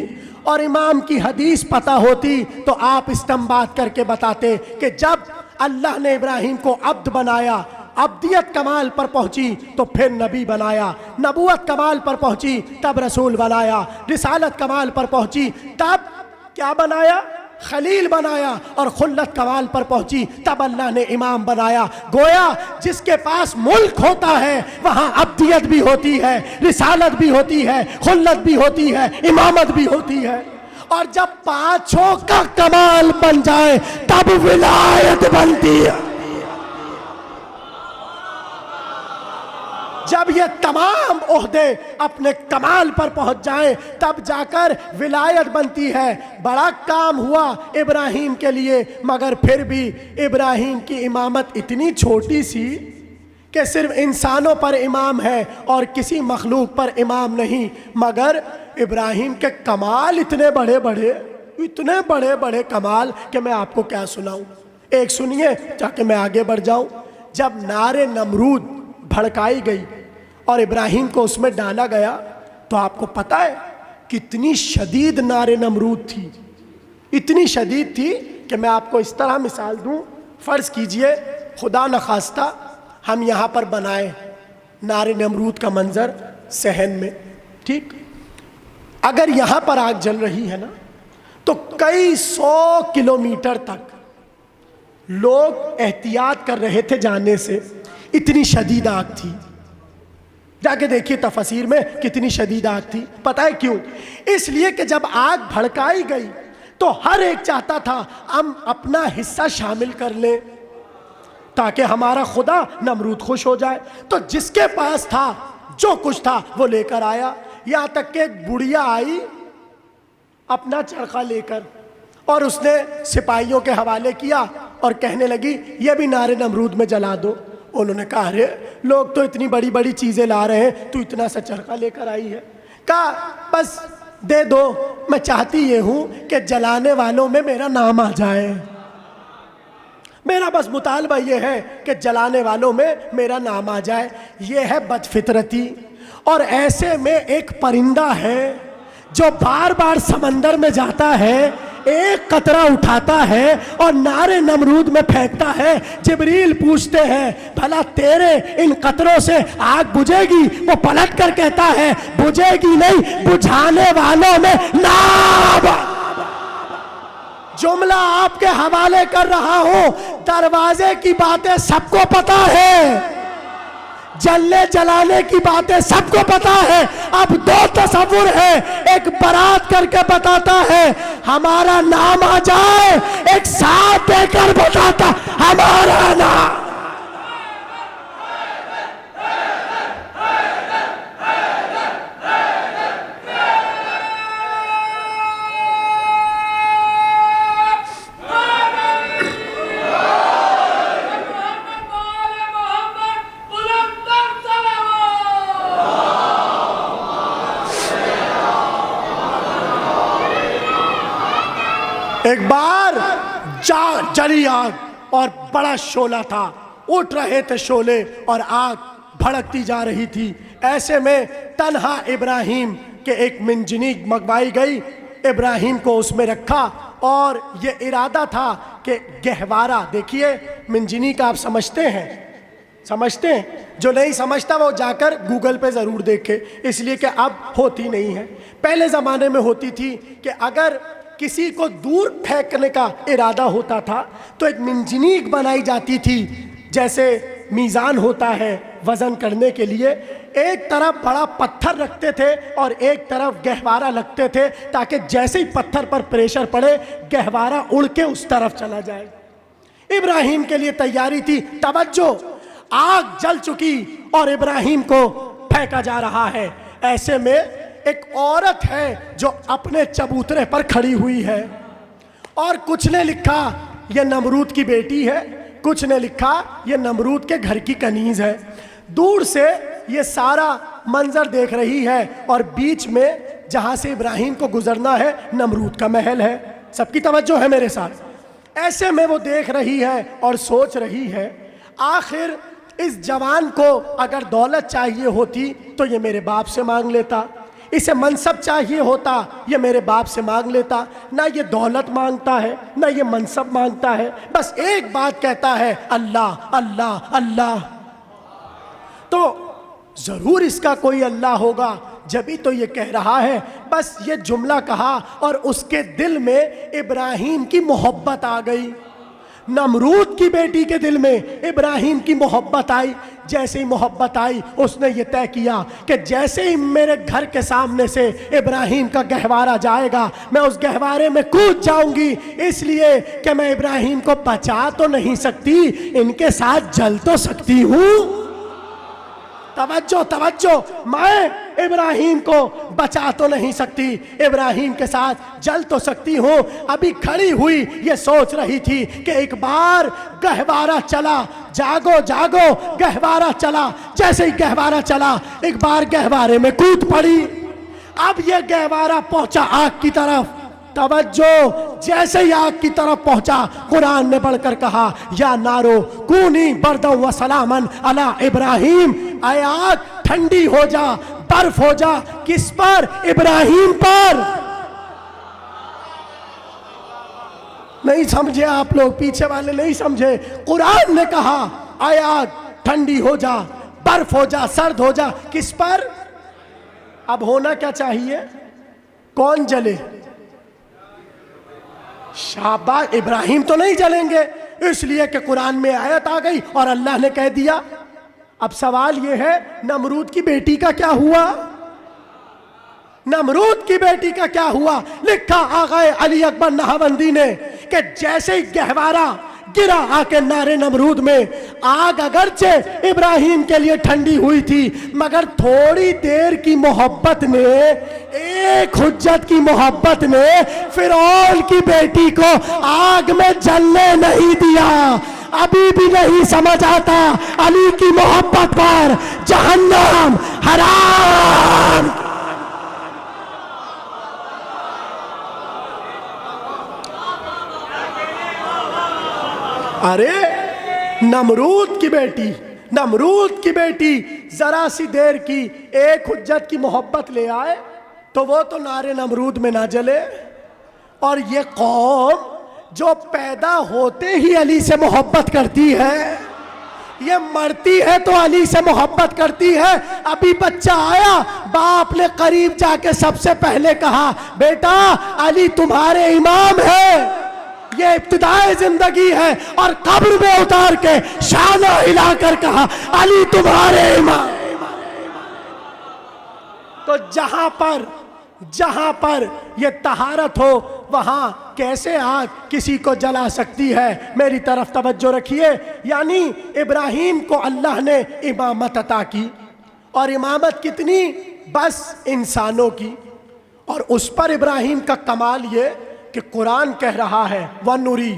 और इमाम की हदीस पता होती तो आप इस्तेंबात करके बताते कि जब अल्लाह ने इब्राहिम को अब्द बनाया, अब्दियत कमाल पर पहुंची तो फिर नबी बनाया, नबूवत कमाल पर पहुंची तब रसूल बनाया, रिसालत कमाल पर पहुंची तब क्या बनाया? खलील बनाया, और खुल्लत कमाल पर पहुंची तब अल्लाह ने इमाम बनाया। गोया जिसके पास मुल्क होता है वहां अब्दियत भी होती है, रिसालत भी होती है, खुल्लत भी होती है, इमामत भी होती है। और जब पांचों का कमाल बन जाए तब विलायत बनती है। जब ये तमाम ओहदे अपने कमाल पर पहुंच जाएं तब जाकर विलायत बनती है। बड़ा काम हुआ इब्राहिम के लिए, मगर फिर भी इब्राहिम की इमामत इतनी छोटी सी कि सिर्फ इंसानों पर इमाम है और किसी मखलूक पर इमाम नहीं। मगर इब्राहिम के कमाल इतने बड़े बड़े कमाल कि मैं आपको क्या सुनाऊं। एक सुनिए ताकि मैं आगे बढ़ जाऊं। जब नारे नमरूद भड़काई गई और इब्राहिम को उसमें डाला गया तो आपको पता है कितनी शदीद नारे नमरूद थी। इतनी शदीद थी कि मैं आपको इस तरह मिसाल दूं। फ़र्ज़ कीजिए खुदा न खास्ता हम यहाँ पर बनाए नारे नमरूद का मंज़र सहन में, ठीक। अगर यहाँ पर आग जल रही है ना तो कई 100 किलोमीटर तक लोग एहतियात कर रहे थे जाने से, इतनी शदीद आग थी। जाके देखिए तफसीर में कितनी शदीद आग थी। पता है क्यों? इसलिए कि जब आग भड़काई गई तो हर एक चाहता था हम अपना हिस्सा शामिल कर लें ताकि हमारा खुदा नमरूद खुश हो जाए। तो जिसके पास था जो कुछ था वो लेकर आया। यहाँ तक कि एक बुढ़िया आई अपना चरखा लेकर और उसने सिपाहियों के हवाले किया और कहने लगी ये भी नारे नमरूद में जला दो। उन्होंने कहा अरे लोग तो इतनी बड़ी बड़ी चीज़ें ला रहे हैं, तू इतना सा चरखा लेकर आई है। कहा बस दे दो, मैं चाहती ये हूँ कि जलाने वालों में मेरा नाम आ जाए। मेरा बस मुतालबा ये है कि जलाने वालों में मेरा नाम आ जाए। ये है बदफितरती। और ऐसे में एक परिंदा है जो बार बार समंदर में जाता है, एक कतरा उठाता है और नारे नमरूद में फेंकता है। जिब्रील पूछते हैं भला तेरे इन कतरों से आग बुझेगी? वो पलट कर कहता है बुझेगी नहीं, बुझाने वालों में नाम। जुमला आपके हवाले कर रहा हूं, दरवाजे की बातें सबको पता है, जलने जलाने की बातें सबको पता है। अब दो तस्वुर है, एक बारात करके बताता है हमारा नाम आ जाए, एक साथ देकर बताता हमारा नाम। जली आग और बड़ा शोला था, उठ रहे थे शोले और आग भड़कती जा रही थी। ऐसे में तन्हा इब्राहिम के एक मिंजनीक मंगवाई गई, इब्राहिम को उसमें रखा और ये इरादा था कि गहवारा, देखिए मिंजनीक आप समझते हैं, जो नहीं समझता वो जाकर गूगल पे ज़रूर देखे, इसलिए कि अब होती नहीं है। पहले ज़माने में होती थी कि अगर किसी को दूर फेंकने का इरादा होता था तो एक मिंजनीक बनाई जाती थी, जैसे मीज़ान होता है वज़न करने के लिए। एक तरफ बड़ा पत्थर रखते थे और एक तरफ गहवारा लगते थे, ताकि जैसे ही पत्थर पर प्रेशर पड़े गहवारा उड़ के उस तरफ चला जाए। इब्राहिम के लिए तैयारी थी। तवज्जो, आग जल चुकी और इब्राहिम को फेंका जा रहा है। ऐसे में एक औरत है जो अपने चबूतरे पर खड़ी हुई है और कुछ ने लिखा ये नमरूद की बेटी है, कुछ ने लिखा ये नमरूद के घर की कनीज है। दूर से ये सारा मंजर देख रही है और बीच में जहां से इब्राहिम को गुजरना है नमरूद का महल है। सबकी तवज्जो है मेरे साथ। ऐसे में वो देख रही है और सोच रही है, आखिर इस जवान को अगर दौलत चाहिए होती तो ये मेरे बाप से मांग लेता, इसे मनसब चाहिए होता ये मेरे बाप से मांग लेता। ना ये दौलत मांगता है ना ये मनसब मांगता है, बस एक बात कहता है, अल्लाह अल्लाह अल्लाह। तो ज़रूर इसका कोई अल्लाह होगा, जभी तो ये कह रहा है। बस ये जुमला कहा और उसके दिल में इब्राहिम की मोहब्बत आ गई। नमरूद की बेटी के दिल में इब्राहिम की मोहब्बत आई। जैसे ही मोहब्बत आई उसने ये तय किया कि जैसे ही मेरे घर के सामने से इब्राहिम का गहवारा जाएगा मैं उस गहवारे में कूद जाऊंगी, इसलिए कि मैं इब्राहिम को बचा तो नहीं सकती, इनके साथ जल तो सकती हूँ। तवज्जो तवज्जो, मैं इब्राहिम को बचा तो नहीं सकती, इब्राहिम के साथ जल तो सकती हूँ। अभी खड़ी हुई ये सोच रही थी कि एक बार गहवारा चला, जागो जागो गहवारा चला। जैसे ही गहवारा चला एक बार गहवारे में कूद पड़ी। अब ये गहवारा पहुंचा आग की तरफ। तवज्जो, जैसे ही आग की तरफ पहुंचा कुरान ने बढ़कर कहा, या नारो कूनी बर्दौ व सलामन अला इब्राहिम, आए आग ठंडी हो जा, बर्फ हो जा। किस पर? इब्राहिम पर। नहीं समझे आप लोग, पीछे वाले नहीं समझे। कुरान ने कहा आए आग ठंडी हो जा, बर्फ हो जा, सर्द हो जा। किस पर? अब होना क्या चाहिए? कौन जले? शाबाश, इब्राहिम तो नहीं जलेंगे, इसलिए कि कुरान में आयत आ गई और अल्लाह ने कह दिया। अब सवाल यह है, नमरूद की बेटी का क्या हुआ? नमरूद की बेटी का क्या हुआ? लिखा आगाए अली अकबर नहावंदी ने कि जैसे ही गहवारा गिरा आके नारे नमरूद में, आग अगरचे इब्राहिम के लिए ठंडी हुई थी, मगर थोड़ी देर की मोहब्बत ने, एक हुज्जत की मोहब्बत ने फिरौन की बेटी को आग में जलने नहीं दिया। अभी भी नहीं समझ आता, अली की मोहब्बत पर जहन्नम हराम। अरे नमरूद की बेटी जरा सी देर की एक हुज्जत की मोहब्बत ले आए तो वो तो नारे नमरूद में ना जले। और ये कौम जो पैदा होते ही अली से मोहब्बत करती है, ये मरती है तो अली से मोहब्बत करती है। अभी बच्चा आया, बाप ने करीब जाके सबसे पहले कहा, बेटा अली तुम्हारे इमाम है। ये इब्तिदाए जिंदगी है। और कब्र में उतार के शाना हिलाकर कहा, अली तुम्हारे इमाम। तो जहां पर ये तहारत हो वहां कैसे आग किसी को जला सकती है? मेरी तरफ तवज्जो रखिए। यानी इब्राहिम को अल्लाह ने इमामत अता की, और इमामत कितनी? बस इंसानों की। और उस पर इब्राहिम का कमाल ये कि कुरान कह रहा है, वनुरी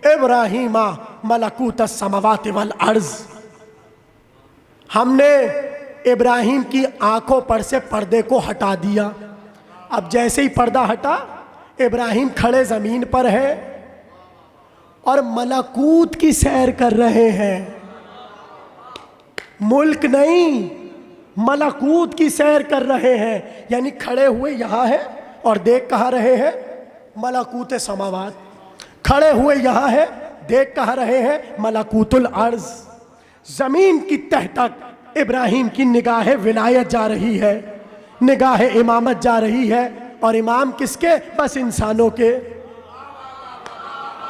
इब्राहिमा मलकूत समावाति वल अर्ज़। हमने इब्राहिम की आंखों पर से पर्दे को हटा दिया। अब जैसे ही पर्दा हटा, इब्राहिम खड़े जमीन पर है। और मलाकूत की सैर कर रहे हैं। मुल्क नहीं, मलाकूत की सैर कर रहे हैं। यानी खड़े हुए यहाँ है और देख कहाँ रहे हैं? मलाकूत समावात। खड़े हुए यहाँ है, देख कहाँ रहे हैं? मलाकूतुल अर्ज। जमीन की तह तक इब्राहिम की निगाह विलायत जा रही है, निगाह इमामत जा रही है। और इमाम किसके? बस इंसानों के।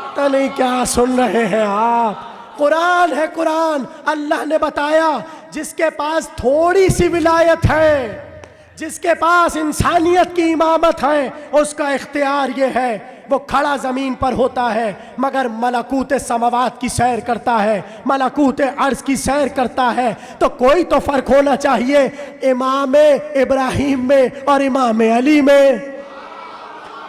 पता नहीं क्या सुन रहे हैं आप। कुरान है, कुरान। अल्लाह ने बताया जिसके पास थोड़ी सी विलायत है, जिसके पास इंसानियत की इमामत है, उसका इख्तियार ये है, वो खड़ा ज़मीन पर होता है मगर मलाकूत समावात की सैर करता है, मलाकूत अर्ज़ की सैर करता है। तो कोई तो फ़र्क होना चाहिए इमाम इब्राहिम में और इमाम अली में।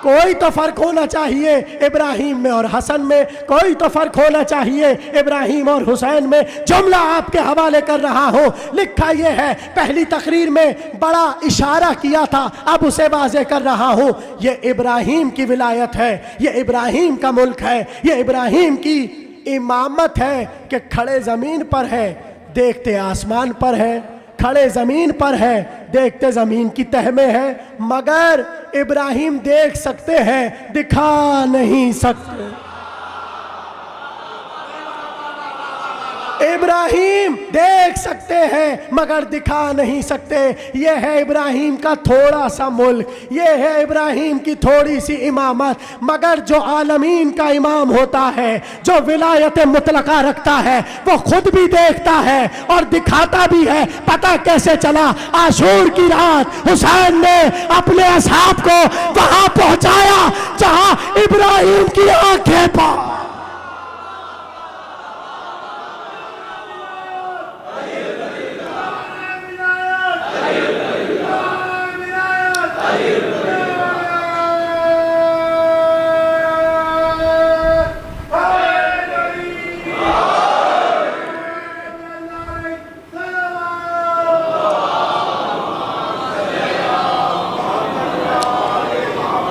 कोई तो फ़र्क होना चाहिए इब्राहिम में और हसन में। कोई तो फ़र्क होना चाहिए इब्राहिम और हुसैन में। जुमला आपके हवाले कर रहा हूँ। लिखा यह है, पहली तकरीर में बड़ा इशारा किया था, अब उसे वाज़े कर रहा हूँ। ये इब्राहिम की विलायत है, ये इब्राहिम का मुल्क है, ये इब्राहिम की इमामत है कि खड़े ज़मीन पर है, देखते आसमान पर है। खड़े ज़मीन पर है, देखते ज़मीन की तह में है। मगर इब्राहिम देख सकते हैं, दिखा नहीं सकते। इब्राहिम देख सकते हैं मगर दिखा नहीं सकते। यह है इब्राहिम का थोड़ा सा मुल्क, यह है इब्राहिम की थोड़ी सी इमामत। मगर जो आलमीन का इमाम होता है, जो विलायत मुतलका रखता है, वो खुद भी देखता है और दिखाता भी है। पता कैसे चला? आशूर की रात हुसैन ने अपने असहाब को वहां पहुंचाया जहां इब्राहिम की आंखें पर।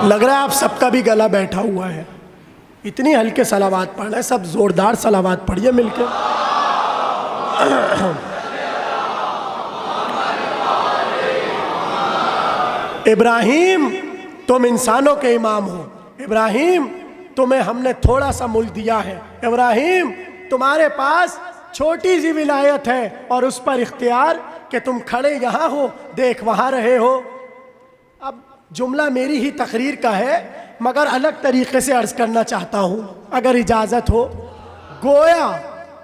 लग रहा है आप सबका भी गला बैठा हुआ है। इतनी हल्के सलावात पढ़ रहे हैं, सब जोरदार सलावात पढ़िए मिलकर। इब्राहिम तुम इंसानों के इमाम हो। इब्राहिम तुम्हें हमने थोड़ा सा मुल्क दिया है। इब्राहिम तुम्हारे पास छोटी सी विलायत है और उस पर इख्तियार कि तुम खड़े यहाँ हो, देख वहाँ रहे हो। अब जुमला मेरी ही तकरीर का है मगर अलग तरीके से अर्ज़ करना चाहता हूँ अगर इजाज़त हो। गोया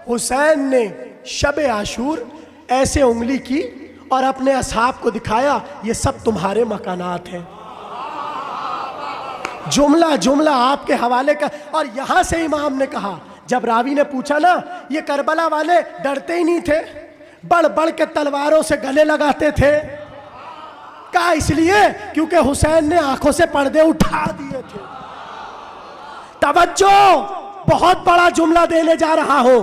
हुसैन ने शब आशूर ऐसे उंगली की और अपने असहाब को दिखाया, ये सब तुम्हारे मकानात हैं। जुमला जुमला आपके हवाले का। और यहाँ से इमाम ने कहा, जब रावी ने पूछा ना, ये करबला वाले डरते ही नहीं थे, बढ़ बढ़ के तलवारों से गले लगाते थे। कहा इसलिए क्योंकि हुसैन ने आंखों से पर्दे उठा दिए थे। तवज्जो, बहुत बड़ा जुमला देने जा रहा हूं।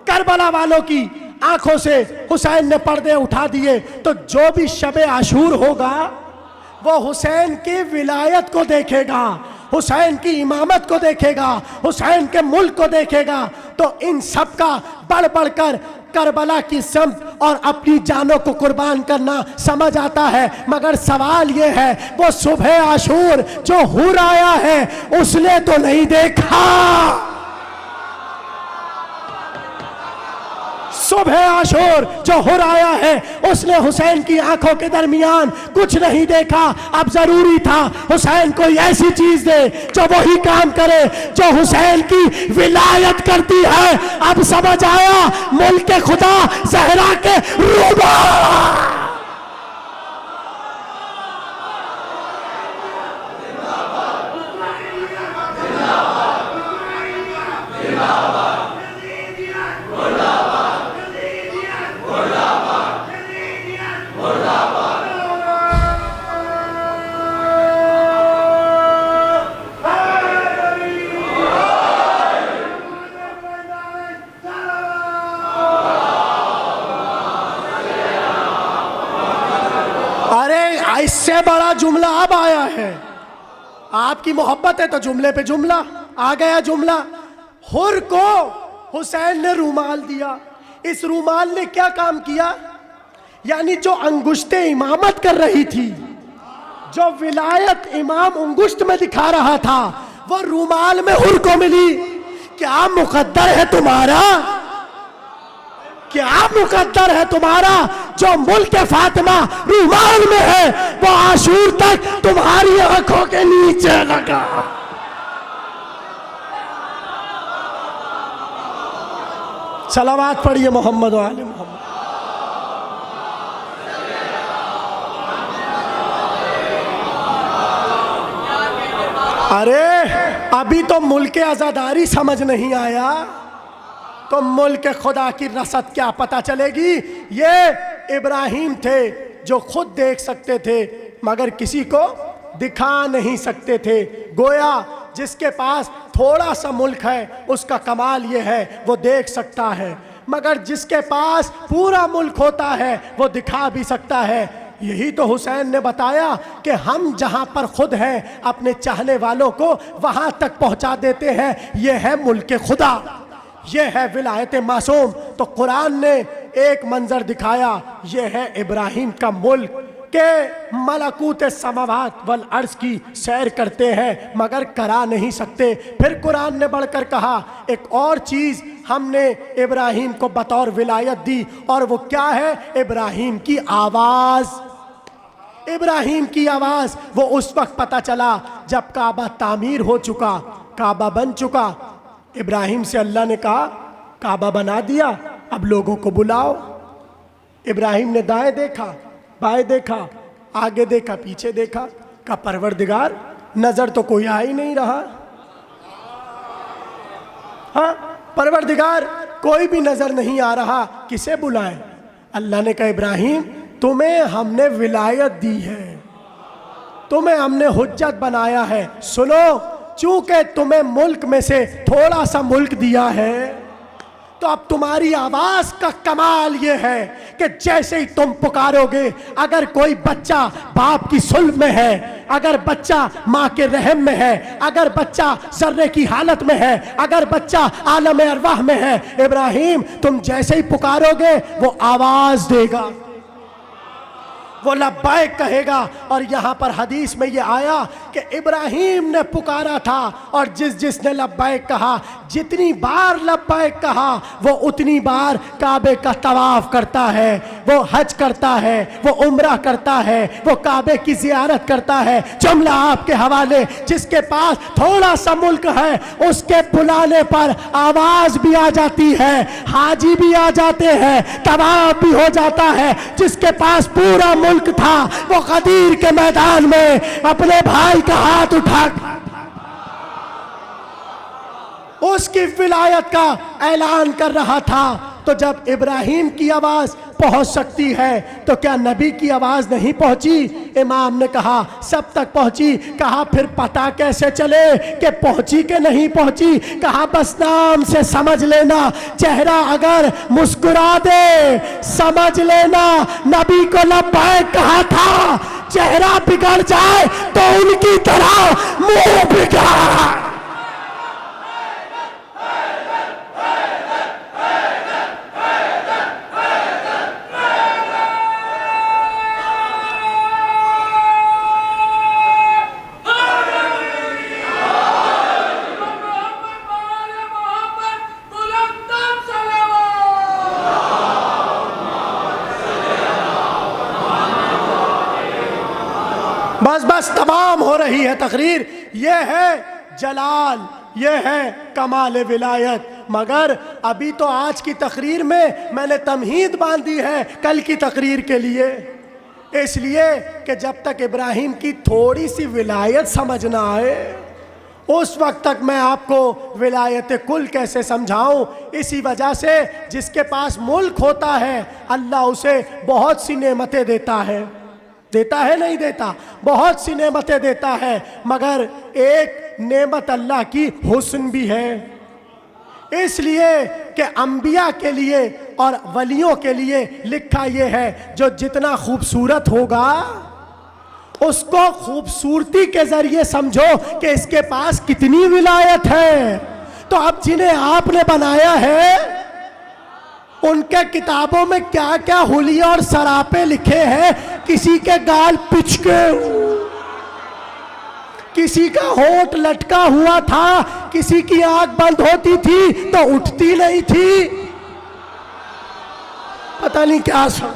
करबला वालों की आंखों से हुसैन ने पर्दे उठा दिए। तो जो भी शबे आशूर होगा वो हुसैन की विलायत को देखेगा, हुसैन की इमामत को देखेगा, हुसैन के मुल्क को देखेगा। तो इन सब का बढ़ बढ़कर करबला की समत और अपनी जानों को कुर्बान करना समझ आता है। मगर सवाल ये है, वो सुबह आशूर जो हुर आया है उसने तो नहीं देखा। सुबह आशूर जो हुर आया है उसने हुसैन की आंखों के दरमियान कुछ नहीं देखा। अब जरूरी था हुसैन को ऐसी चीज दे जो वही काम करे जो हुसैन की विलायत करती है। अब समझ आया, मुल्क खुदा ज़हरा के रूबा। इससे बड़ा जुमला अब आया है। आपकी मोहब्बत है तो जुमले पे जुमला आ गया। जुमला हुर को हुसैन ने रूमाल दिया। इस रूमाल ने क्या काम किया, यानी जो अंगुश्ते इमामत कर रही थी, जो विलायत इमाम अंगुश्त में दिखा रहा था, वो रूमाल में हुर को मिली। क्या मुकद्दर है तुम्हारा, क्या मुकद्दर है तुम्हारा, जो मुल्क फातिमा रूमाल में है वो आशूर तक तुम्हारी आंखों के नीचे लगा। सलावत पढ़िए मोहम्मद व आले मोहम्मद। अरे अभी तो मुल्क आज़ादारी समझ नहीं आया तो मुल्क खुदा की रसद क्या पता चलेगी। ये इब्राहिम थे जो खुद देख सकते थे मगर किसी को दिखा नहीं सकते थे। गोया जिसके पास थोड़ा सा मुल्क है उसका कमाल ये है वो देख सकता है, मगर जिसके पास पूरा मुल्क होता है वो दिखा भी सकता है। यही तो हुसैन ने बताया कि हम जहाँ पर खुद हैं अपने चाहने वालों को वहाँ तक पहुँचा देते हैं। ये है मुल्क खुदा, ये है विलायत मासूम। तो कुरान ने एक मंजर दिखाया, ये है इब्राहिम का मुल्क के मलकूत समावात वल अर्ज़ की सैर करते हैं मगर करा नहीं सकते। फिर कुरान ने बढ़कर कहा एक और चीज़ हमने इब्राहिम को बतौर विलायत दी, और वो क्या है, इब्राहिम की आवाज़। इब्राहिम की आवाज़ वो उस वक्त पता चला जब काबा तामीर हो चुका, काबा बन चुका। इब्राहिम से अल्लाह ने कहा काबा बना दिया, अब लोगों को बुलाओ। इब्राहिम ने दाएं देखा, बाएं देखा, आगे देखा, पीछे देखा, का परवरदिगार नजर तो कोई आ ही नहीं रहा। हाँ, परवरदिगार कोई भी नजर नहीं आ रहा, किसे बुलाएं। अल्लाह ने कहा इब्राहिम तुम्हें हमने विलायत दी है, तुम्हें हमने हुज्जत बनाया है। सुनो, चूंकि तुम्हें मुल्क में से थोड़ा सा मुल्क दिया है तो अब तुम्हारी आवाज का कमाल ये है कि जैसे ही तुम पुकारोगे, अगर कोई बच्चा बाप की सुल्ब में है, अगर बच्चा माँ के रहम में है, अगर बच्चा सर्रे की हालत में है, अगर बच्चा आलम अरवाह में है, इब्राहिम तुम जैसे ही पुकारोगे वो आवाज देगा, वो लब्बैक कहेगा। और यहाँ पर हदीस में ये आया कि इब्राहिम ने पुकारा था और जिसने लब्बैक कहा, जितनी बार लब्बैक कहा वो उतनी बार काबे का तवाफ करता है, वो हज करता है, वो उम्रा करता है, वो काबे की जियारत करता है। जुमला आपके हवाले, जिसके पास थोड़ा सा मुल्क है उसके बुलाने पर आवाज भी आ जाती है, हाजी भी आ जाते हैं, तवाफ भी हो जाता है। जिसके पास पूरा मुल्क था वो गदीर के मैदान में अपने भाई का हाथ उठा उसकी विलायत का ऐलान कर रहा था। तो जब इब्राहिम की आवाज पहुंच सकती है तो क्या नबी की आवाज नहीं पहुंची? इमाम ने कहा सब तक पहुंची। कहा फिर पता कैसे चले कि पहुंची कि नहीं पहुंची? कहा बस नाम से समझ लेना, चेहरा अगर मुस्कुरा दे समझ लेना नबी को लब्बैक कहा था, चेहरा बिगड़ जाए तो उनकी तरह मुंह बिगड़। बस बस तमाम हो रही है तकरीर। ये है जलाल, ये है कमाल विलायत। मगर अभी तो आज की तकरीर में मैंने तमहीद बांधी है कल की तकरीर के लिए, इसलिए कि जब तक इब्राहिम की थोड़ी सी विलायत समझ ना आए उस वक्त तक मैं आपको विलायत कुल कैसे समझाऊं। इसी वजह से जिसके पास मुल्क होता है अल्लाह उसे बहुत सी नेमतें देता है, देता है नहीं देता, बहुत सी नेमतें देता है, मगर एक नेमत अल्लाह की हुस्न भी है। इसलिए कि अंबिया के लिए और वलियों के लिए लिखा यह है जो जितना खूबसूरत होगा उसको खूबसूरती के जरिए समझो कि इसके पास कितनी विलायत है। तो अब जिन्हें आपने बनाया है उनके किताबों में क्या क्या हुलिया और सरापे लिखे हैं। किसी के गाल पिचके, किसी का होंठ लटका हुआ था, किसी की आंख बंद होती थी तो उठती नहीं थी, पता नहीं क्या सब।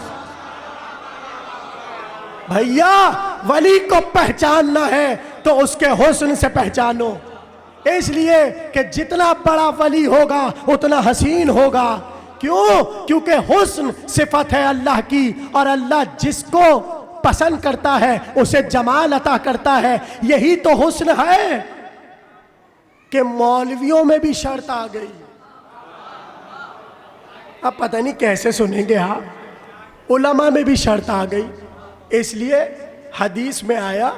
भैया वली को पहचानना है तो उसके हुस्न से पहचानो, इसलिए कि जितना बड़ा वली होगा उतना हसीन होगा। क्यों? क्योंकि हुस्न सिफत है अल्लाह की, और अल्लाह जिसको पसंद करता है उसे जमाल अता करता है। यही तो हुस्न है कि मौलवियों में भी शर्त आ गई। अब पता नहीं कैसे सुनेंगे आप, उलमा में भी शर्त आ गई। इसलिए हदीस में आया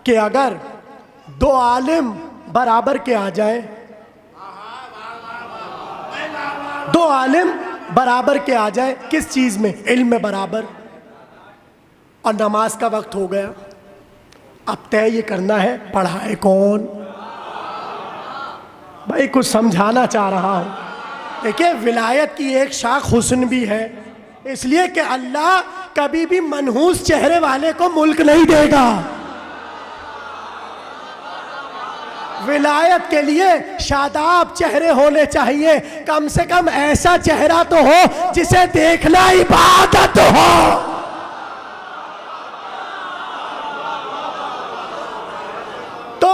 कि अगर दो आलिम बराबर के आ जाए, दो आलिम बराबर के आ जाए, किस चीज में? इल्म में बराबर, और नमाज का वक्त हो गया, अब तय ये करना है पढ़ाए कौन। भाई कुछ समझाना चाह रहा हूं। देखिए विलायत की एक शाख हुस्न भी है, इसलिए कि अल्लाह कभी भी मनहूस चेहरे वाले को मुल्क नहीं देगा। विलायत के लिए शादाब चेहरे होने चाहिए, कम से कम ऐसा चेहरा तो हो जिसे देखना इबादत हो। तो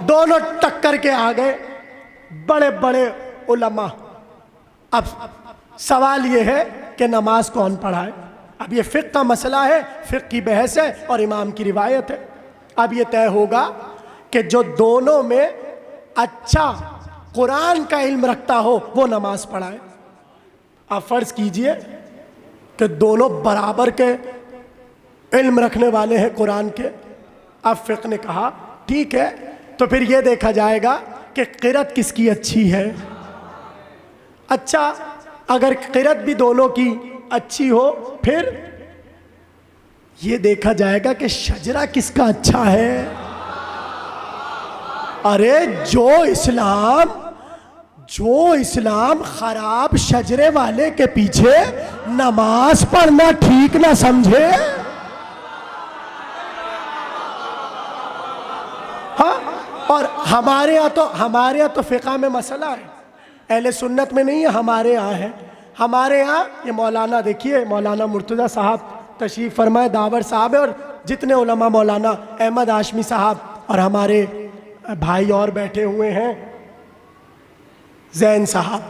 दोनों टक्कर के आ गए, बड़े बड़े उलमा। अब सवाल यह है कि नमाज कौन पढ़ाए। अब ये फिक़्ह का मसला है, फिक़्ह की बहस है और इमाम की रिवायत है। अब ये तय होगा कि जो दोनों में अच्छा कुरान का इल्म रखता हो वो नमाज पढ़ाए। आप फर्ज कीजिए कि दोनों बराबर के इल्म रखने वाले हैं कुरान के। अब फिक़्ह ने कहा ठीक है, तो फिर ये देखा जाएगा कि क़िरत किसकी अच्छी है। अच्छा, अगर क़िरत भी दोनों की अच्छी हो फिर ये देखा जाएगा कि शजरा किसका अच्छा है। अरे जो इस्लाम खराब शजरे वाले के पीछे नमाज पढ़ना ठीक ना समझे, हाँ। और हमारे यहाँ तो फ़िक़्ह में मसला है, अहले सुन्नत में नहीं है, हमारे यहाँ है। हमारे यहाँ ये मौलाना देखिए, मौलाना मुर्तज़ा साहब तशरीफ़ फरमाए, दावर साहब है, और जितने उलमा, मौलाना अहमद हाशमी साहब, और हमारे भाई और बैठे हुए हैं जैन साहब।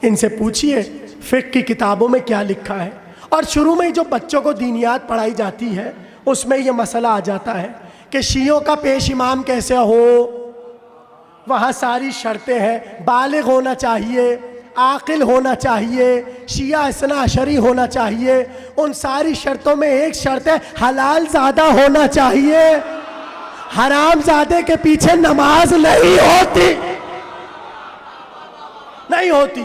इनसे पूछिए फ़िक़्ह की किताबों में क्या लिखा है। और शुरू में ही जो बच्चों को दीनियात पढ़ाई जाती है उसमें ये मसला आ जाता है कि शियों का पेश इमाम कैसे हो। वहाँ सारी शर्तें हैं, बालिग होना चाहिए, आकिल होना चाहिए, शिया इस्ना अशरी होना चाहिए। उन सारी शर्तों में एक शर्त है हलाल ज़्यादा होना चाहिए। हराम ज़ादे के पीछे नमाज नहीं होती।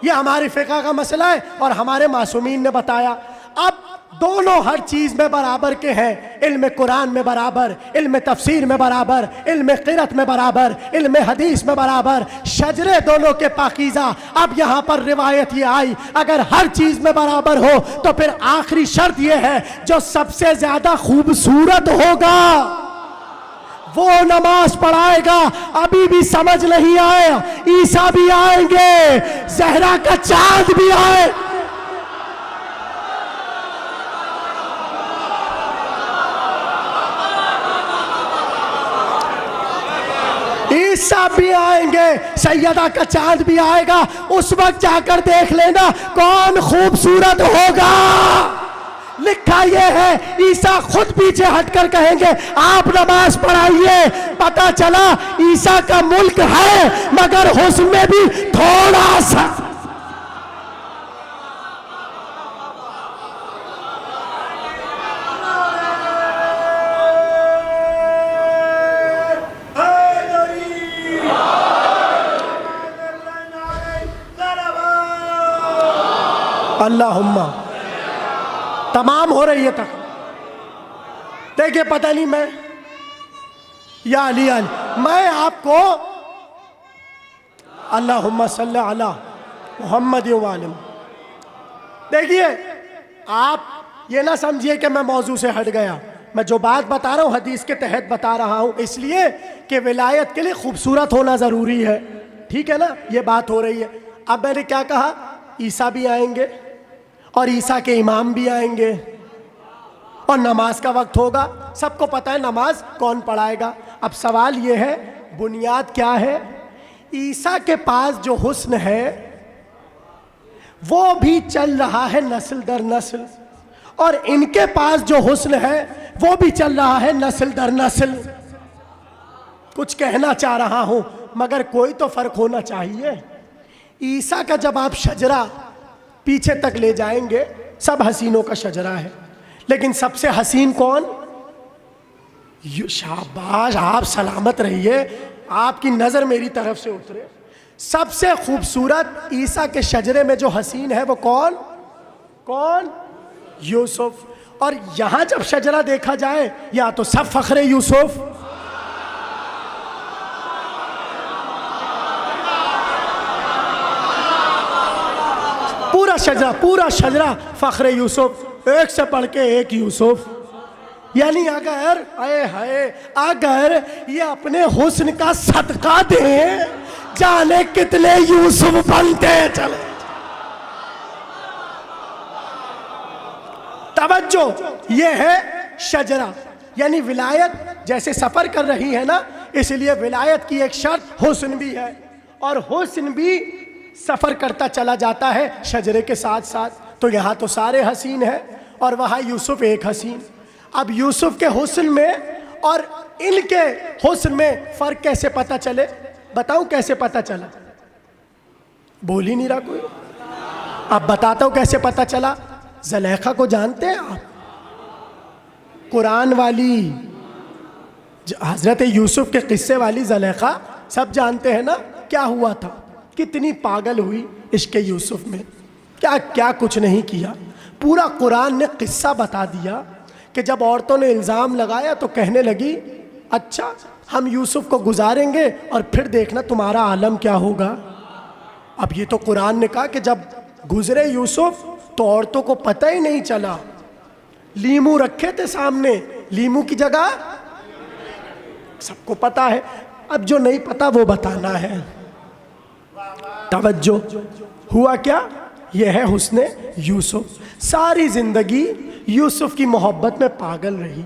ये हमारी फ़िक़्ह का मसला है और हमारे मासूमीन ने बताया। अब दोनों हर चीज़ में बराबर के हैं, इल्म कुरान में बराबर, इल्म तफसीर में बराबर, इल्म क़िरत में बराबर, इल्म हदीस में बराबर, शजरे दोनों के पाकीज़ा। अब यहाँ पर रिवायत ये आई, अगर हर चीज़ में बराबर हो तो फिर आखिरी शर्त ये है जो सबसे ज़्यादा खूबसूरत होगा वो नमाज पढ़ाएगा। अभी भी समझ नहीं आया, ईसा भी आएंगे, ज़हरा का चांद भी आए, ईसा भी आएंगे, सैयदा का चांद भी आएगा। उस वक्त जाकर देख लेना कौन खूबसूरत होगा। लिखा यह है, ईसा खुद पीछे हटकर कहेंगे आप नमाज पढ़ाइए। पता चला ईसा का मुल्क है मगर हुस्न में भी थोड़ा सा। अल्लाहुम्मा तमाम हो रही है तक। देखिए पता नहीं मैं या अली मैं आपको अल्लाहुम्मा सल्ली अला मुहम्मद व आले। देखिए, आप ये ना समझिए कि मैं मौजू से हट गया। मैं जो बात बता रहा हूँ हदीस के तहत बता रहा हूँ, इसलिए कि विलायत के लिए खूबसूरत होना ज़रूरी है। ठीक है ना, ये बात हो रही है। अब मैंने क्या कहा, ईसा भी आएंगे और ईसा के इमाम भी आएंगे और नमाज का वक्त होगा। सबको पता है नमाज कौन पढ़ाएगा। अब सवाल ये है, बुनियाद क्या है? ईसा के पास जो हुस्न है वो भी चल रहा है नस्ल दर नस्ल, और इनके पास जो हुस्न है वो भी चल रहा है नस्ल दर नस्ल। कुछ कहना चाह रहा हूं, मगर कोई तो फर्क होना चाहिए। ईसा का जब आप शजरा पीछे तक ले जाएंगे, सब हसीनों का शजरा है, लेकिन सबसे हसीन कौन? शाबाश, आप सलामत रहिए, आपकी नजर मेरी तरफ से उतरे। सबसे खूबसूरत ईसा के शजरे में जो हसीन है वो कौन? कौन? यूसुफ। और यहां जब शजरा देखा जाए, या तो सब फखरे यूसुफ, पूरा शजरा फखरे यूसुफ, एक से बढ़ के एक यूसुफ। यानी अगर अगर ये अपने हुस्न का सदका दें, जाने कितने यूसुफ बनते चले। तवज्जो, ये है शजरा। यानी विलायत जैसे सफर कर रही है ना, इसलिए विलायत की एक शर्त हुस्न भी है, और हुस्न भी सफर करता चला जाता है शजरे के साथ साथ। तो यहाँ तो सारे हसीन हैं और वहाँ यूसुफ एक हसीन। अब यूसुफ के हुस्न में और इनके हुस्न में फर्क कैसे पता चले? बताऊं कैसे पता चला? बोल ही नहीं रहा कोई। अब बताता हूं कैसे पता चला। ज़ुलेखा को जानते हैं आप? कुरान वाली हजरत यूसुफ के किस्से वाली ज़ुलेखा सब जानते हैं ना। क्या हुआ था, कितनी पागल हुई इश्क यूसुफ में, क्या क्या कुछ नहीं किया। पूरा कुरान ने किस्सा बता दिया कि जब औरतों ने इल्ज़ाम लगाया तो कहने लगी, अच्छा हम यूसुफ को गुजारेंगे और फिर देखना तुम्हारा आलम क्या होगा। अब ये तो कुरान ने कहा कि जब गुजरे यूसुफ तो औरतों को पता ही नहीं चला। लीमू रखे थे सामने, लीमू की जगह सबको पता है। अब जो नहीं पता वो बताना है। तवज्जो, हुआ क्या? यह है हुस्ने यूसुफ। सारी जिंदगी यूसुफ की मोहब्बत में पागल रही।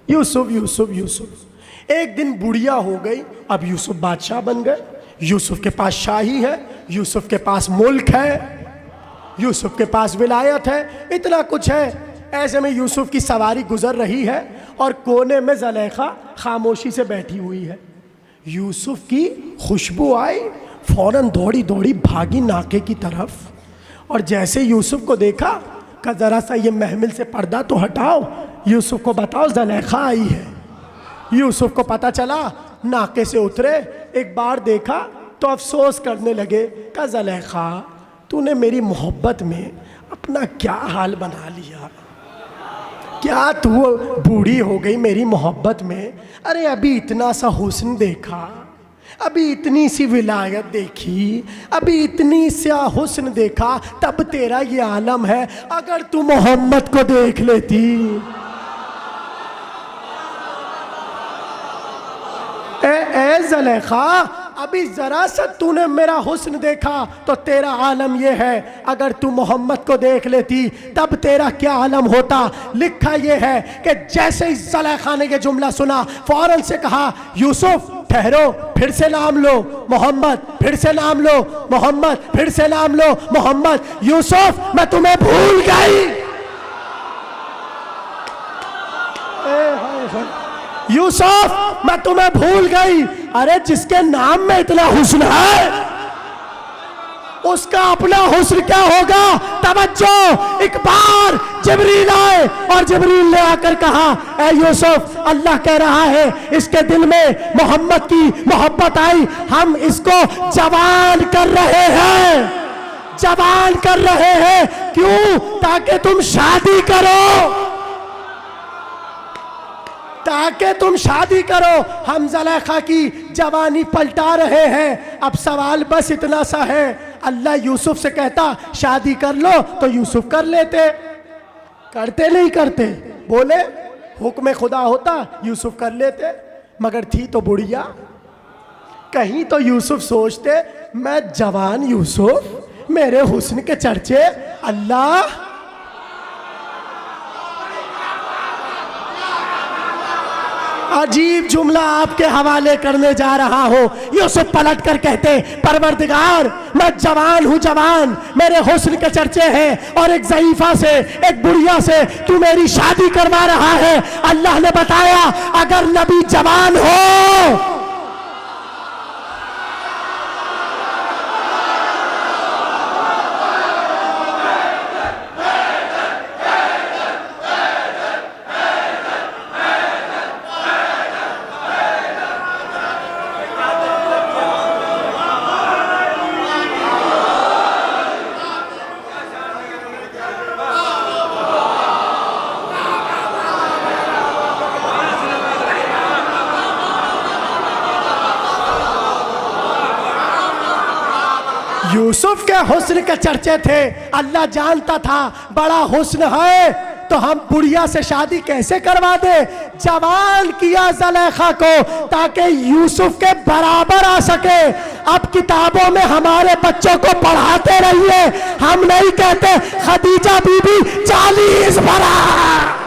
यूसुफ यूसुफ यूसुफ। एक दिन बुढ़िया हो गई, अब यूसुफ बादशाह बन गए। यूसुफ के पास शाही है, यूसुफ के पास मुल्क है, यूसुफ के पास विलायत है, इतना कुछ है। ऐसे में यूसुफ की सवारी गुजर रही है और कोने में ज़ुलेखा खामोशी से बैठी हुई है। यूसुफ की खुशबू आई, फौरन दौड़ी दौड़ी भागी नाके की तरफ, और जैसे यूसुफ को देखा, कहा ज़रा सा ये महमिल से पर्दा तो हटाओ, यूसुफ को बताओ ज़ुलेखा आई है। यूसुफ को पता चला, नाके से उतरे, एक बार देखा तो अफसोस करने लगे। कहा ज़ुलेखा, तूने मेरी मोहब्बत में अपना क्या हाल बना लिया, क्या तू बूढ़ी हो गई मेरी मोहब्बत में। अरे अभी इतना सा हुस्न देखा, अभी इतनी सी विलायत देखी, अभी इतनी सा हुस्न देखा, तब तेरा ये आलम है। अगर तू मोहम्मद को देख लेती, ए ज़ुलेखा, अभी जरा सा तूने मेरा हुस्न देखा तो तेरा आलम ये है। अगर तू मोहम्मद को देख लेती तब तेरा क्या आलम होता। लिखा ये है कि जैसे ही ज़ुलेखा ने ये जुमला सुना, फौरन से कहा, यूसुफ ठहरो, फिर से नाम लो मोहम्मद, फिर से नाम लो मोहम्मद, फिर से नाम लो मोहम्मद। यूसुफ, मैं तुम्हें भूल गई। यूसुफ, मैं तुम्हें भूल गई। अरे जिसके नाम में इतना हुस्न है, उसका अपना हुस्न क्या होगा। तवज्जो, एक बार जिब्रील आए और जिब्रील ने आकर कहा, ए यूसुफ, अल्लाह कह रहा है इसके दिल में मोहम्मद की मोहब्बत आई, हम इसको जवान कर रहे हैं, जवान कर रहे हैं। क्यों? ताकि तुम शादी करो। ताकि तुम शादी करो। हम ज़ुलेखा की जवानी पलटा रहे हैं। अब सवाल बस इतना सा है, अल्लाह यूसुफ से कहता शादी कर लो तो यूसुफ कर लेते, करते नहीं करते? बोले हुक्म खुदा होता यूसुफ कर लेते, मगर थी तो बुढ़िया। कहीं तो यूसुफ सोचते मैं जवान यूसुफ, मेरे हुस्न के चर्चे। अल्लाह अजीब जुमला आपके हवाले करने जा रहा हूं। यूसुफ पलट कर कहते परवरदिगार मैं जवान हूं, जवान, मेरे हुस्न के चर्चे हैं, और एक ज़ईफा से, एक बुढ़िया से तू मेरी शादी करवा रहा है। अल्लाह ने बताया अगर नबी जवान हो, यूसुफ के हुस्न के चर्चे थे। अल्लाह जानता था बड़ा हुस्न है, तो हम बुढ़िया से शादी कैसे करवा दे। जवान किया ज़ुलेखा को ताकि यूसुफ के बराबर आ सके। अब किताबों में हमारे बच्चों को पढ़ाते रहिए, हम नहीं कहते खदीजा बीबी 40 बरस।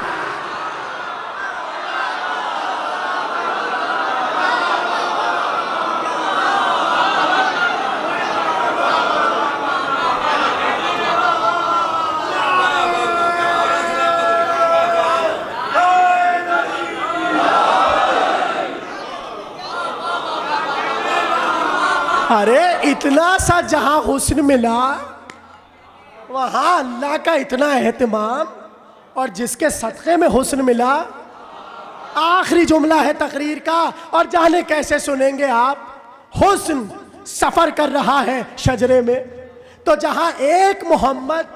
अरे इतना सा जहां हुस्न मिला वहां अल्लाह का इतना एहतमाम, और जिसके सदक़े में हुस्न मिला। आखिरी जुमला है तकरीर का, और जाने कैसे सुनेंगे आप। हुस्न सफर कर रहा है शजरे में, तो जहां एक मोहम्मद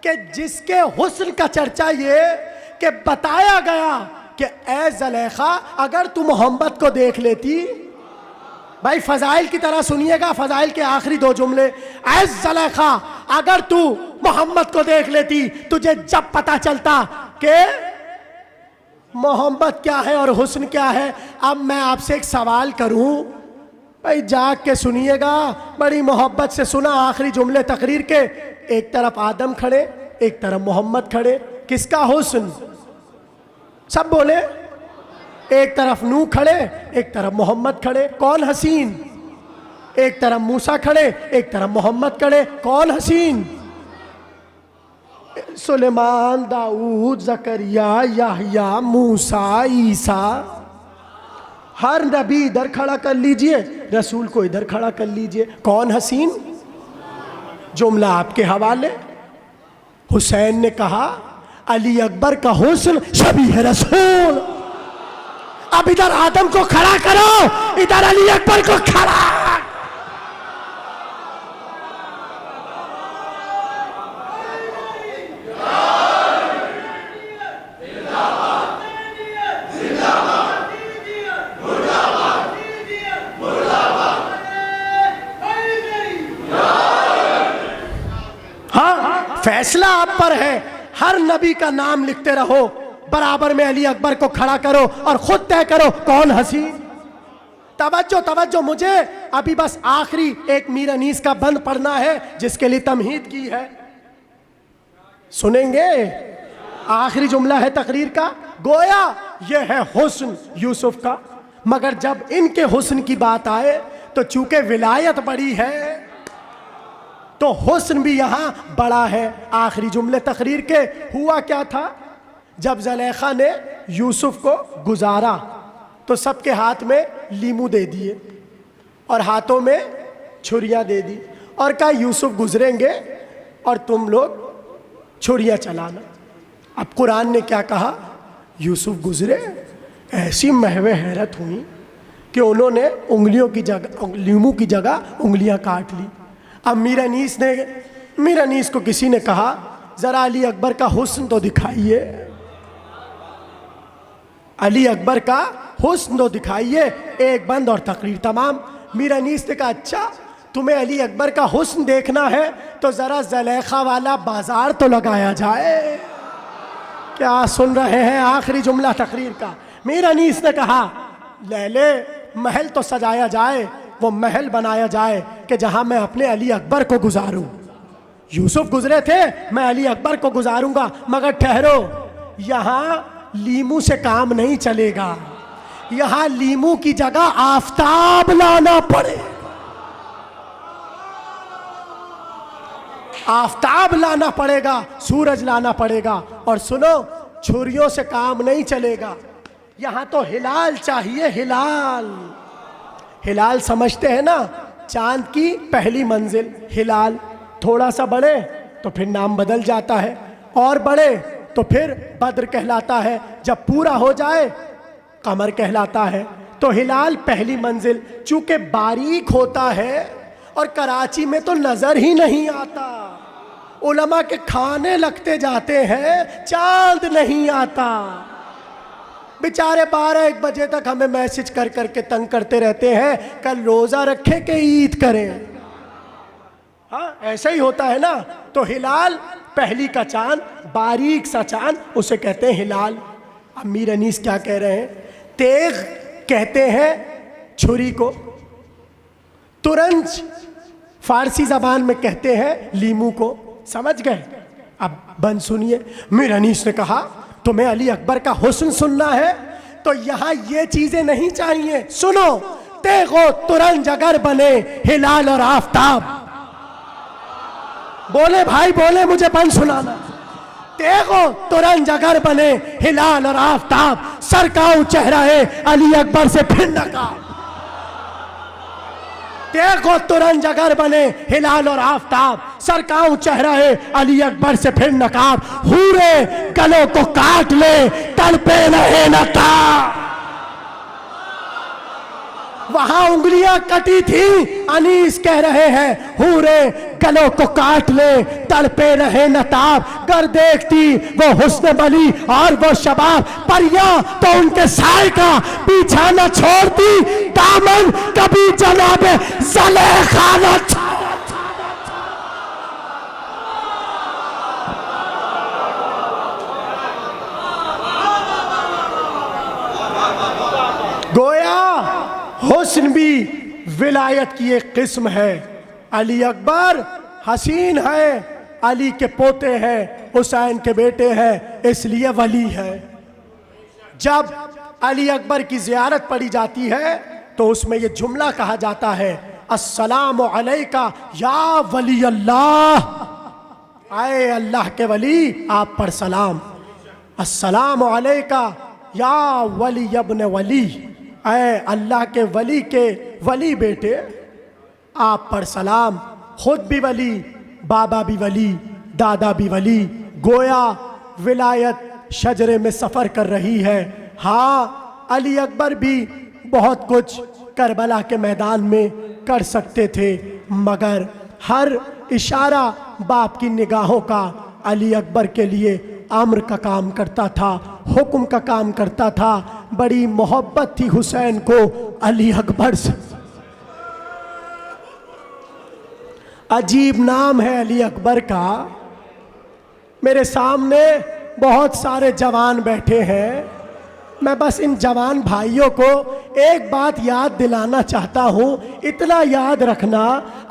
के जिसके हुस्न का चर्चा ये कि बताया गया कि ए ज़ुलेखा अगर तू मोहम्मद को देख लेती। भाई फजाइल की तरह सुनिएगा, फजाइल के आखिरी 2 जुमले। ऐ ज़ुलेखा अगर तू मोहम्मद को देख लेती, तुझे जब पता चलता कि मोहम्मद क्या है और हुस्न क्या है। अब मैं आपसे एक सवाल करूं, भाई जाग के सुनिएगा, बड़ी मोहब्बत से सुना आखिरी जुमले तकरीर के। एक तरफ आदम खड़े, एक तरफ मोहम्मद खड़े, किसका हुस्न? सब बोले। एक तरफ नूह खड़े, एक तरफ मोहम्मद खड़े, कौन हसीन? एक तरफ मूसा खड़े, एक तरफ मोहम्मद खड़े, कौन हसीन? सुलेमान, दाऊद, जकरिया, याहया, मूसा, ईसा। हर नबी इधर खड़ा कर लीजिए, रसूल को इधर खड़ा कर लीजिए, कौन हसीन? जुमला आपके हवाले। हुसैन ने कहा अली अकबर का हुस्न शबीह रसूल। अब इधर आदम को खड़ा करो, इधर अली अकबर को खड़ा। हाँ, फैसला आप पर है। हर नबी का नाम लिखते रहो, बराबर में अली अकबर को खड़ा करो और खुद तय करो कौन हसीन। तवज्जो तवज्जो, मुझे अभी बस आखिरी एक मीर अनीस का बंद पढ़ना है जिसके लिए तमहीद की है। सुनेंगे? आखिरी जुमला है तकरीर का। गोया यह है हुस्न यूसुफ का, मगर जब इनके हुस्न की बात आए तो चूंकि विलायत बड़ी है तो हुस्न भी यहां बड़ा है। आखिरी जुमले तकरीर के। हुआ क्या था, जब ज़ुलेखा ने यूसुफ को गुजारा तो सबके हाथ में लीमू दे दिए और हाथों में छुरियां दे दी, और कहा यूसुफ गुजरेंगे और तुम लोग छुरियां चलाना। अब कुरान ने क्या कहा, यूसुफ गुजरे, ऐसी महवे हैरत हुई कि उन्होंने उंगलियों की जगह, लीमू की जगह उंगलियां काट ली। अब मीर अनीस को किसी ने कहा जरा अली अकबर का हुस्न तो दिखाइए। अली अकबर का हुस्न तो दिखाइए। एक बंद और तकरीर तमाम। मीर अनीस ने कहा अच्छा तुम्हें अली अकबर का हुस्न देखना है तो ज़रा ज़ुलेखा वाला बाजार तो लगाया जाए। क्या सुन रहे हैं आखिरी जुमला तकरीर का। मीर अनीस ने कहा लैले महल तो सजाया जाए, वो महल बनाया जाए कि जहां मैं अपने अली अकबर को गुजारूं। यूसुफ गुजरे थे, मैं अली अकबर को गुजारूंगा, मगर ठहरो, यहां लीमू से काम नहीं चलेगा। यहां लीमू की जगह आफताब लाना पड़े, आफताब लाना पड़ेगा, सूरज लाना पड़ेगा। और सुनो, छुरियों से काम नहीं चलेगा, यहां तो हिलाल चाहिए। हिलाल, हिलाल समझते हैं ना, चांद की पहली मंजिल हिलाल। थोड़ा सा बढ़े तो फिर नाम बदल जाता है, और बढ़े तो फिर बद्र कहलाता है, जब पूरा हो जाए कमर कहलाता है। तो हिलाल पहली मंजिल, चूंकि बारीक होता है और कराची में तो नजर ही नहीं आता, उलमा के खाने लगते जाते हैं, चांद नहीं आता। बेचारे 12-1 बजे तक हमें मैसेज कर करके तंग करते रहते हैं, कल रोजा रखे के ईद करें। हाँ ऐसा ही होता है ना। तो हिलाल पहली का चांद, बारीक सा चांद, उसे कहते हैं हिलाल। अब मीर अनीस क्या कह रहे हैं, तेग कहते हैं छुरी को, तुरंज फारसी जबान में कहते हैं लीमू को। समझ गए। अब बंद सुनिए। मीर अनीस ने कहा तुम्हें अली अकबर का हुस्न सुनना है तो यहां ये चीजें नहीं चाहिए। सुनो, तेगो तुरंज अगर बने हिलाल और आफताब। बोले भाई बोले, मुझे बंद सुनाना। तेगो तुरंज अगर बने हिलाल और आफताब, सरकाऊ चेहरा है अली अकबर से फिर नकाब। तेगो तुरंज अगर बने हिलाल और आफताब, सरकाऊ चेहरा है अली अकबर से फिर नकाब। हूरे गलों को काट ले, तड़पे रहे नकाब। वहां उंगलियां कटी थी, अनीस कह रहे हैं हूरे गलों को काट ले, तड़पे रहे नताब। गर देखती वो हुस्न बली और वो शबाब, परियां तो उनके साए का पीछा न छोड़ती, दामन कभी जनाबे ज़ुलेखा न छोड़ती। गोया हुस्न भी विलायत की एक किस्म है। अली अकबर हसीन है, अली के पोते हैं, हुसैन के बेटे हैं, इसलिए वली है। जब अली अकबर की जियारत पड़ी जाती है तो उसमें यह जुमला कहा जाता है, अस्सलामु अलैका या वली अल्लाह। आए अल्लाह के वली, आप पर सलाम। अस्सलामु अलैका या वली इब्न वली, ऐ अल्लाह के वली बेटे, आप पर सलाम। खुद भी वली, बाबा भी वली, दादा भी वली। गोया विलायत शजरे में सफ़र कर रही है। हाँ, अली अकबर भी बहुत कुछ करबला के मैदान में कर सकते थे, मगर हर इशारा बाप की निगाहों का अली अकबर के लिए अम्र का काम करता था, हुक्म का काम करता था। बड़ी मोहब्बत थी हुसैन को अली अकबर से। अजीब नाम है अली अकबर का। मेरे सामने बहुत सारे जवान बैठे हैं, मैं बस इन जवान भाइयों को एक बात याद दिलाना चाहता हूँ। इतना याद रखना,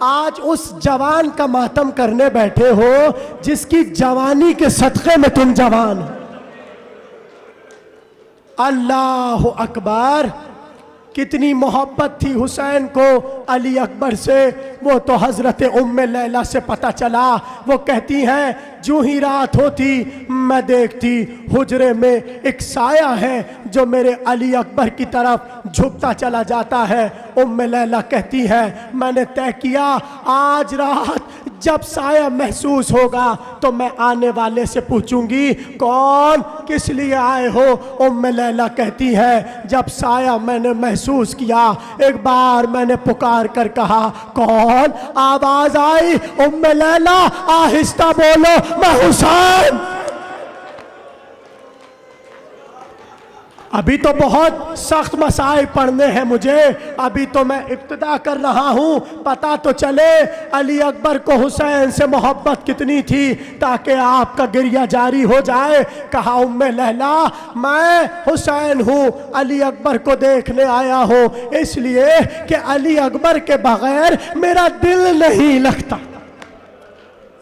आज उस जवान का मातम करने बैठे हो जिसकी जवानी के सदक़े में तुम जवान हो। अल्लाह अकबर। कितनी मोहब्बत थी हुसैन को अली अकबर से, वो तो हज़रत उम्मे लैला से पता चला। वो कहती हैं जो ही रात होती मैं देखती हुजरे में एक साया है जो मेरे अली अकबर की तरफ झुकता चला जाता है। उम्मे लैला कहती है मैंने तय किया आज रात जब साया महसूस होगा तो मैं आने वाले से पूछूंगी कौन, किस लिए आए हो। उम्मे लैला कहती है जब साया मैंने महसूस किया, एक बार मैंने पुकार कर कहा कौन, आवाज आई उम्मे लैला आहिस्ता बोलो मैं हुसैन। अभी तो बहुत सख्त मसाइल पढ़ने हैं मुझे, अभी तो मैं इब्तिदा कर रहा हूँ। पता तो चले अली अकबर को हुसैन से मोहब्बत कितनी थी, ताकि आपका गिरिया जारी हो जाए। कहा उम्मे लैला, मैं हुसैन हूँ, अली अकबर को देखने आया हूँ, इसलिए कि अली अकबर के बगैर मेरा दिल नहीं लगता,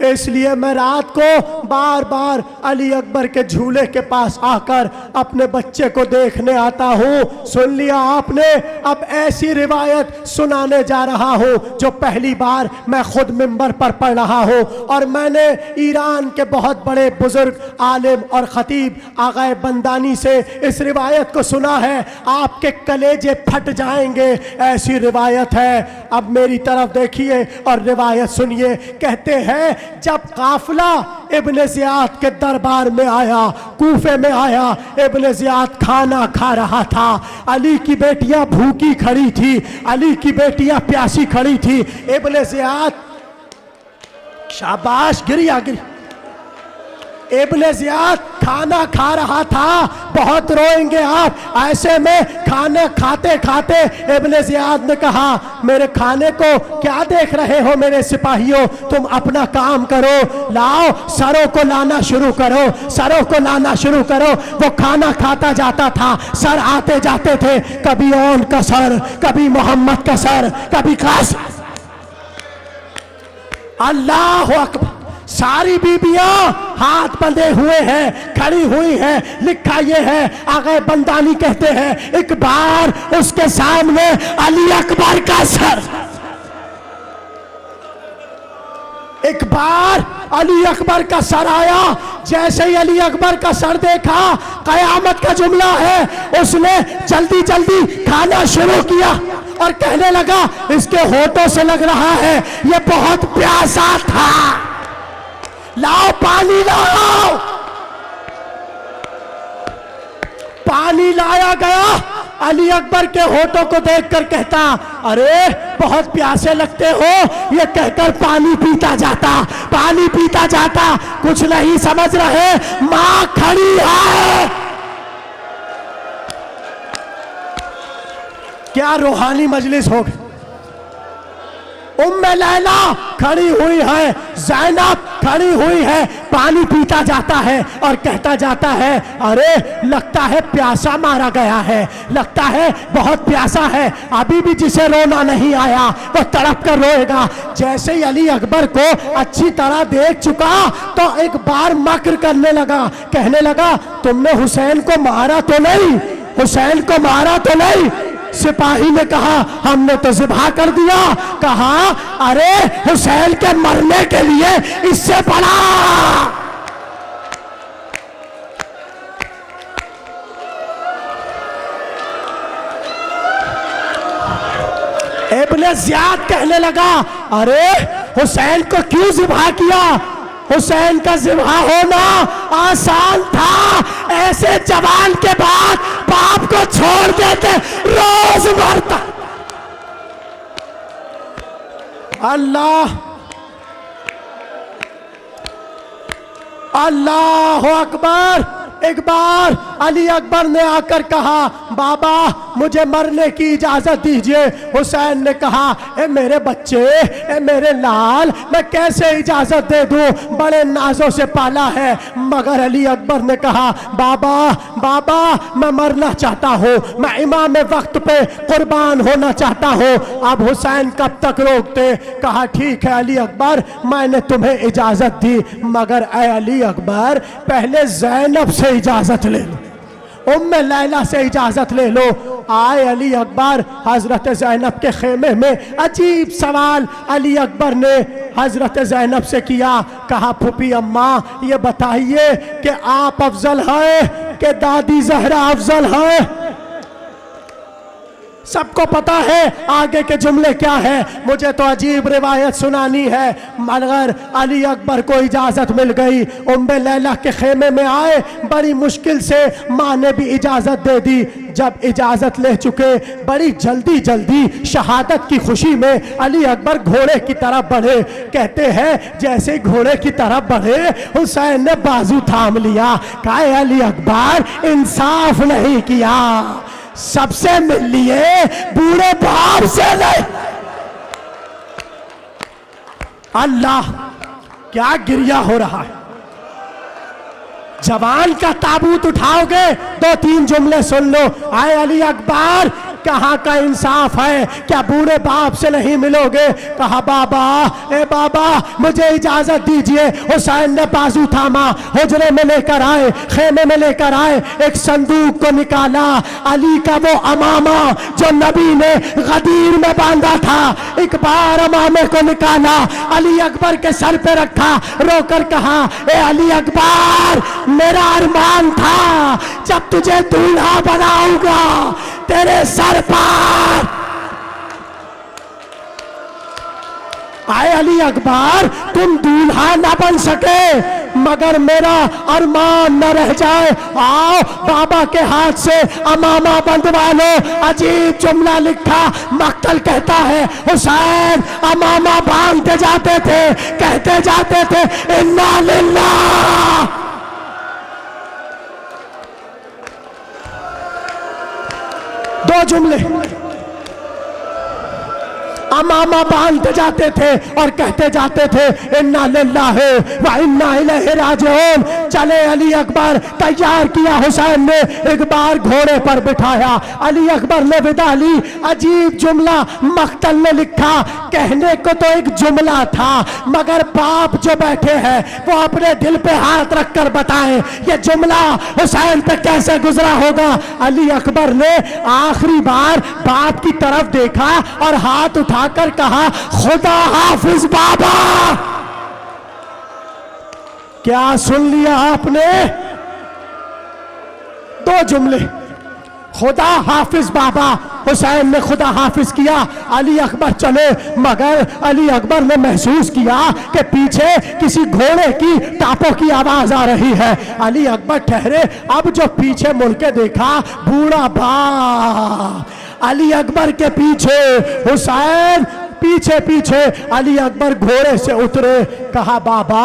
इसलिए मैं रात को बार बार अली अकबर के झूले के पास आकर अपने बच्चे को देखने आता हूँ। सुन लिया आपने, अब ऐसी रिवायत सुनाने जा रहा हूँ जो पहली बार मैं खुद मिंबर पर पढ़ रहा हूँ। और मैंने ईरान के बहुत बड़े बुजुर्ग आलिम और खतीब आगाए बंदानी से इस रिवायत को सुना है, आपके कलेजे फट जाएंगे, ऐसी रिवायत है। अब मेरी तरफ देखिए और रिवायत सुनिए। कहते हैं जब काफिला इब्ने ज़ियाद के दरबार में आया, कूफे में आया, इब्ने ज़ियाद खाना खा रहा था, अली की बेटियां भूखी खड़ी थी, अली की बेटियां प्यासी खड़ी थी। इब्ने ज़ियाद, शाबाश, गिरिया गिरी। इब्ने ज़ियाद खाना खा रहा था, बहुत रोएंगे आप। ऐसे में खाना खाते खाते इब्ने ज़ियाद ने कहा, मेरे खाने को क्या देख रहे हो मेरे सिपाहियों, तुम अपना काम करो, लाओ सरों को लाना शुरू करो, सरों को लाना शुरू करो। वो खाना खाता जाता था, सर आते जाते थे, कभी ओन का सर, कभी मोहम्मद का सर, कभी कासिम। अल्लाह अकबर। सारी बीबियां हाथ बंधे हुए हैं, खड़ी हुई हैं। लिखा ये है, आगे बंदानी कहते हैं, एक बार उसके सामने अली अकबर का सर, एक बार अली अकबर का सर आया। जैसे ही अली अकबर का सर देखा, कयामत का जुमला है, उसने जल्दी जल्दी खाना शुरू किया और कहने लगा, इसके होठों से लग रहा है ये बहुत प्यासा था, लाओ पानी लाओ। पानी लाया गया। अली अकबर के होठों को देखकर कहता, अरे बहुत प्यासे लगते हो, ये कहकर पानी पीता जाता, पानी पीता जाता। कुछ नहीं समझ रहे, मां खड़ी है। क्या रूहानी मजलिस हो गई। उम्मे लैला खड़ी हुई है, ज़ैनब खड़ी हुई है, पानी पीता जाता है और कहता जाता है, अरे लगता है प्यासा मारा गया है, लगता है बहुत प्यासा है, अभी भी जिसे रोना नहीं आया वो तड़प कर रोएगा। जैसे ही अली अकबर को अच्छी तरह देख चुका तो एक बार मक्र करने लगा, कहने लगा, तुमने हुसैन को मारा तो नहीं, हुसैन को मारा तो नहीं। सिपाही ने कहा, हमने तो ज़िबा कर दिया। कहा, अरे हुसैन के मरने के लिए इससे बड़ा। इब्ने ज़ियाद कहने लगा, अरे हुसैन को क्यों ज़िबा किया, हुसैन का ज़िबा होना आसान था, ऐसे जवान के बाद बाप को छोड़ देते, रोज मरता। अल्लाह अल्लाह अकबर। एक बार अली अकबर ने आकर कहा, बाबा मुझे मरने की इजाजत दीजिए। हुसैन ने कहा, ए मेरे बच्चे, ए मेरे लाल, मैं कैसे इजाजत दे दूं, बड़े नाजों से पाला है। मगर अली अकबर ने कहा, बाबा बाबा मैं मरना चाहता हूँ, मैं इमाम वक्त पे कुर्बान होना चाहता हूँ। अब हुसैन कब तक रोकते। कहा, ठीक है अली अकबर, मैंने तुम्हें इजाजत दी, मगर ए अली अकबर पहले ज़ैनब से इजाजत ले लो, उम्मे लैला से इजाजत ले लो। आए अली अकबर, हजरत ज़ैनब के खेमे में अजीब सवाल अली अकबर ने हजरत ज़ैनब से किया। कहा, फूफी अम्मा ये बताइए कि आप अफजल हैं कि दादी ज़हरा अफजल है। सबको पता है आगे के जुमले क्या है, मुझे तो अजीब रिवायत सुनानी है। मगर अली अकबर को इजाज़त मिल गई, उम्मे लैला के खेमे में आए, बड़ी मुश्किल से माँ ने भी इजाज़त दे दी। जब इजाज़त ले चुके, बड़ी जल्दी जल्दी शहादत की खुशी में अली अकबर घोड़े की तरफ बढ़े। कहते हैं जैसे घोड़े की तरफ बढ़े, हुसैन ने बाजू थाम लिया। कहा अली अकबर इंसाफ नहीं किया, सबसे मिल लिए, बूढ़े बाप से नहीं। अल्लाह, क्या गिरिया हो रहा है। जवान का ताबूत उठाओगे, दो तीन जुमले सुन लो। आए अली अकबर, कहाँ का इंसाफ है, क्या बूढ़े बाप से नहीं मिलोगे? कहा बाबा, ए बाबा मुझे इजाजत दीजिए। हुसैन ने बाजू थामा, हुजरे में लेकर आए, खेमे में लेकर आए, एक संदूक को निकाला। अली का वो अमामा जो नबी ने गदीर में बांधा था, एक बार अमामे को निकाला, अली अकबर के सर पे रखा, रोकर कहा ए अली अकबर, मेरा अरमान था जब तुझे दूल्हा बनाऊंगा तेरे सर पर। आए अली अकबर, तुम दूल्हा ना बन सके मगर मेरा अरमान न रह जाए। आओ बाबा के हाथ से अमामा बंधवा लो। अजीब जुमला लिखा, मक्तल कहता है हुसैन अमामा बांधते जाते थे, कहते जाते थे इन्ना लिल्लाह। दो जुमले, अमामा बांधते जाते थे और कहते जाते थे इन्ना लिल्लाहि व इन्ना इलैहि राजिऊन। चले अली अकबर, तैयार किया हुसैन ने, एक बार घोड़े पर बिठाया, अली अकबर ने विदा ली। अजीब जुमला मक्तल ने लिखा, कहने को तो एक जुमला था मगर बाप जो बैठे हैं वो अपने दिल पे हाथ रखकर बताएं ये जुमला हुसैन पे कैसे गुजरा होगा। अली अकबर ने आखिरी बार बाप की तरफ देखा और हाथ उठाकर कहा खुदा हाफिज बाबा। क्या सुन लिया आपने? दो जुमले, खुदा हाफिज बाबा। हुसैन ने खुदा हाफिज किया, अली अकबर चले, मगर अली अकबर ने महसूस किया कि पीछे किसी घोड़े की टापों की आवाज आ रही है। अली अकबर ठहरे, अब जो पीछे मुड़ के देखा, बूढ़ा बाप अली अकबर के पीछे, हुसैन पीछे पीछे। अली अकबर घोड़े से उतरे, कहा बाबा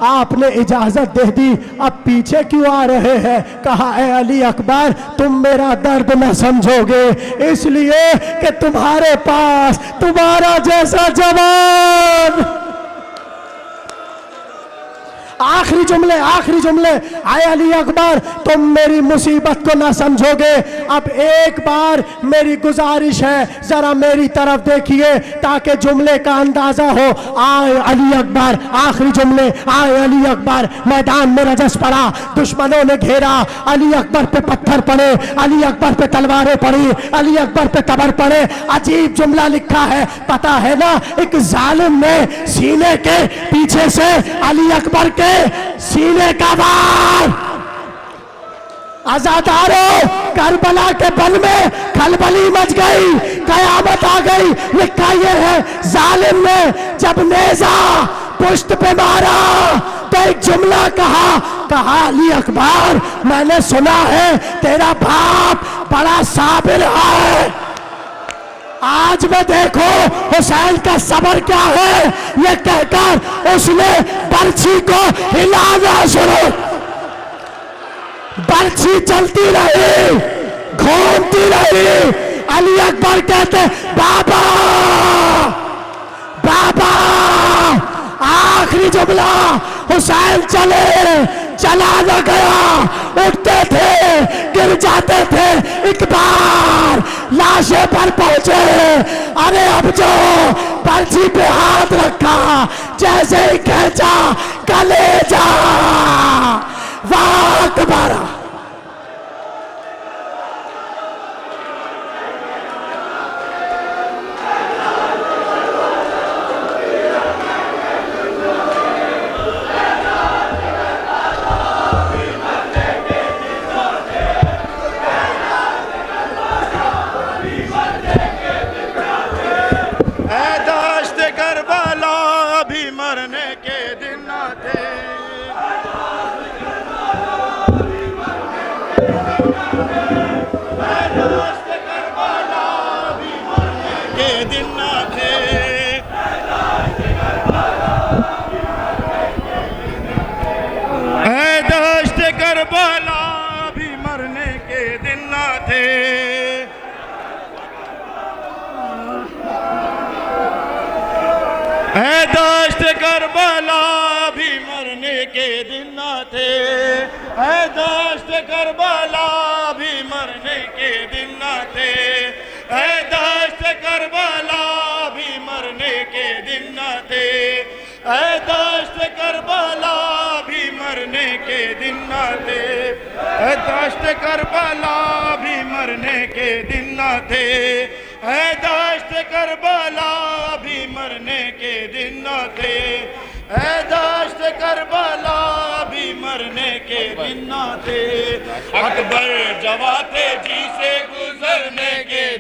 आपने इजाजत दे दी, अब पीछे क्यों आ रहे हैं? कहा ए अली अकबर, तुम मेरा दर्द न समझोगे इसलिए कि तुम्हारे पास तुम्हारा जैसा जवान। आखिरी जुमले, आखिरी जुमले। आए अली अकबर, तुम मेरी मुसीबत को ना समझोगे, अब एक बार मेरी गुजारिश है जरा मेरी तरफ देखिए ताकि जुमले का अंदाजा हो। आए अली अकबर, आखिरी जुमले। आए अली अकबर, मैदान में रजस पड़ा, दुश्मनों ने घेरा, अली अकबर पे पत्थर पड़े, अली अकबर पे तलवारें पड़ी, अली अकबर पे कबर पड़े। अजीब जुमला लिखा है, पता है ना, एक जालिम ने सीने के पीछे से अली अकबर के सीने का वार। आजादारों, करबला के बल में खलबली मच गई, कयामत आ गई। लिखा ये है, जालिम ने जब नेजा पुष्ट पे मारा तो एक जुमला कहा, कहा अली अकबर मैंने सुना है तेरा बाप बड़ा साबिर है। आज में देखो हुसैन का सबर क्या है। ये कहकर उसने बर्छी को हिलाना शुरू, बर्छी चलती रही, घूमती रही। अली अकबर कहते बाबा बाबा। आखिरी जुमला, हुसैन चले, चला न गया, उठते थे गिर जाते थे, एक बार लाशे पर पहुंचे। अरे अब जो पर्ची पे हाथ रखा, जैसे ही खींचा कलेजा, वाह अकबर। करबला भी मरने के दिन थे। थे। है दाश्त करबला भी मरने के दिन न थे। है दाश्त करबला भी मरने के दिन न थे। है दाश्त करबला भी मरने के दिन न थे। है दाश्त करबला भी मरने के दिन न थे। है दाश्त करबला भी मरने के दिन न थे। है दाश्त करबला भी मरने के दिन न थे। अकबर जवाते जी से गुजरने के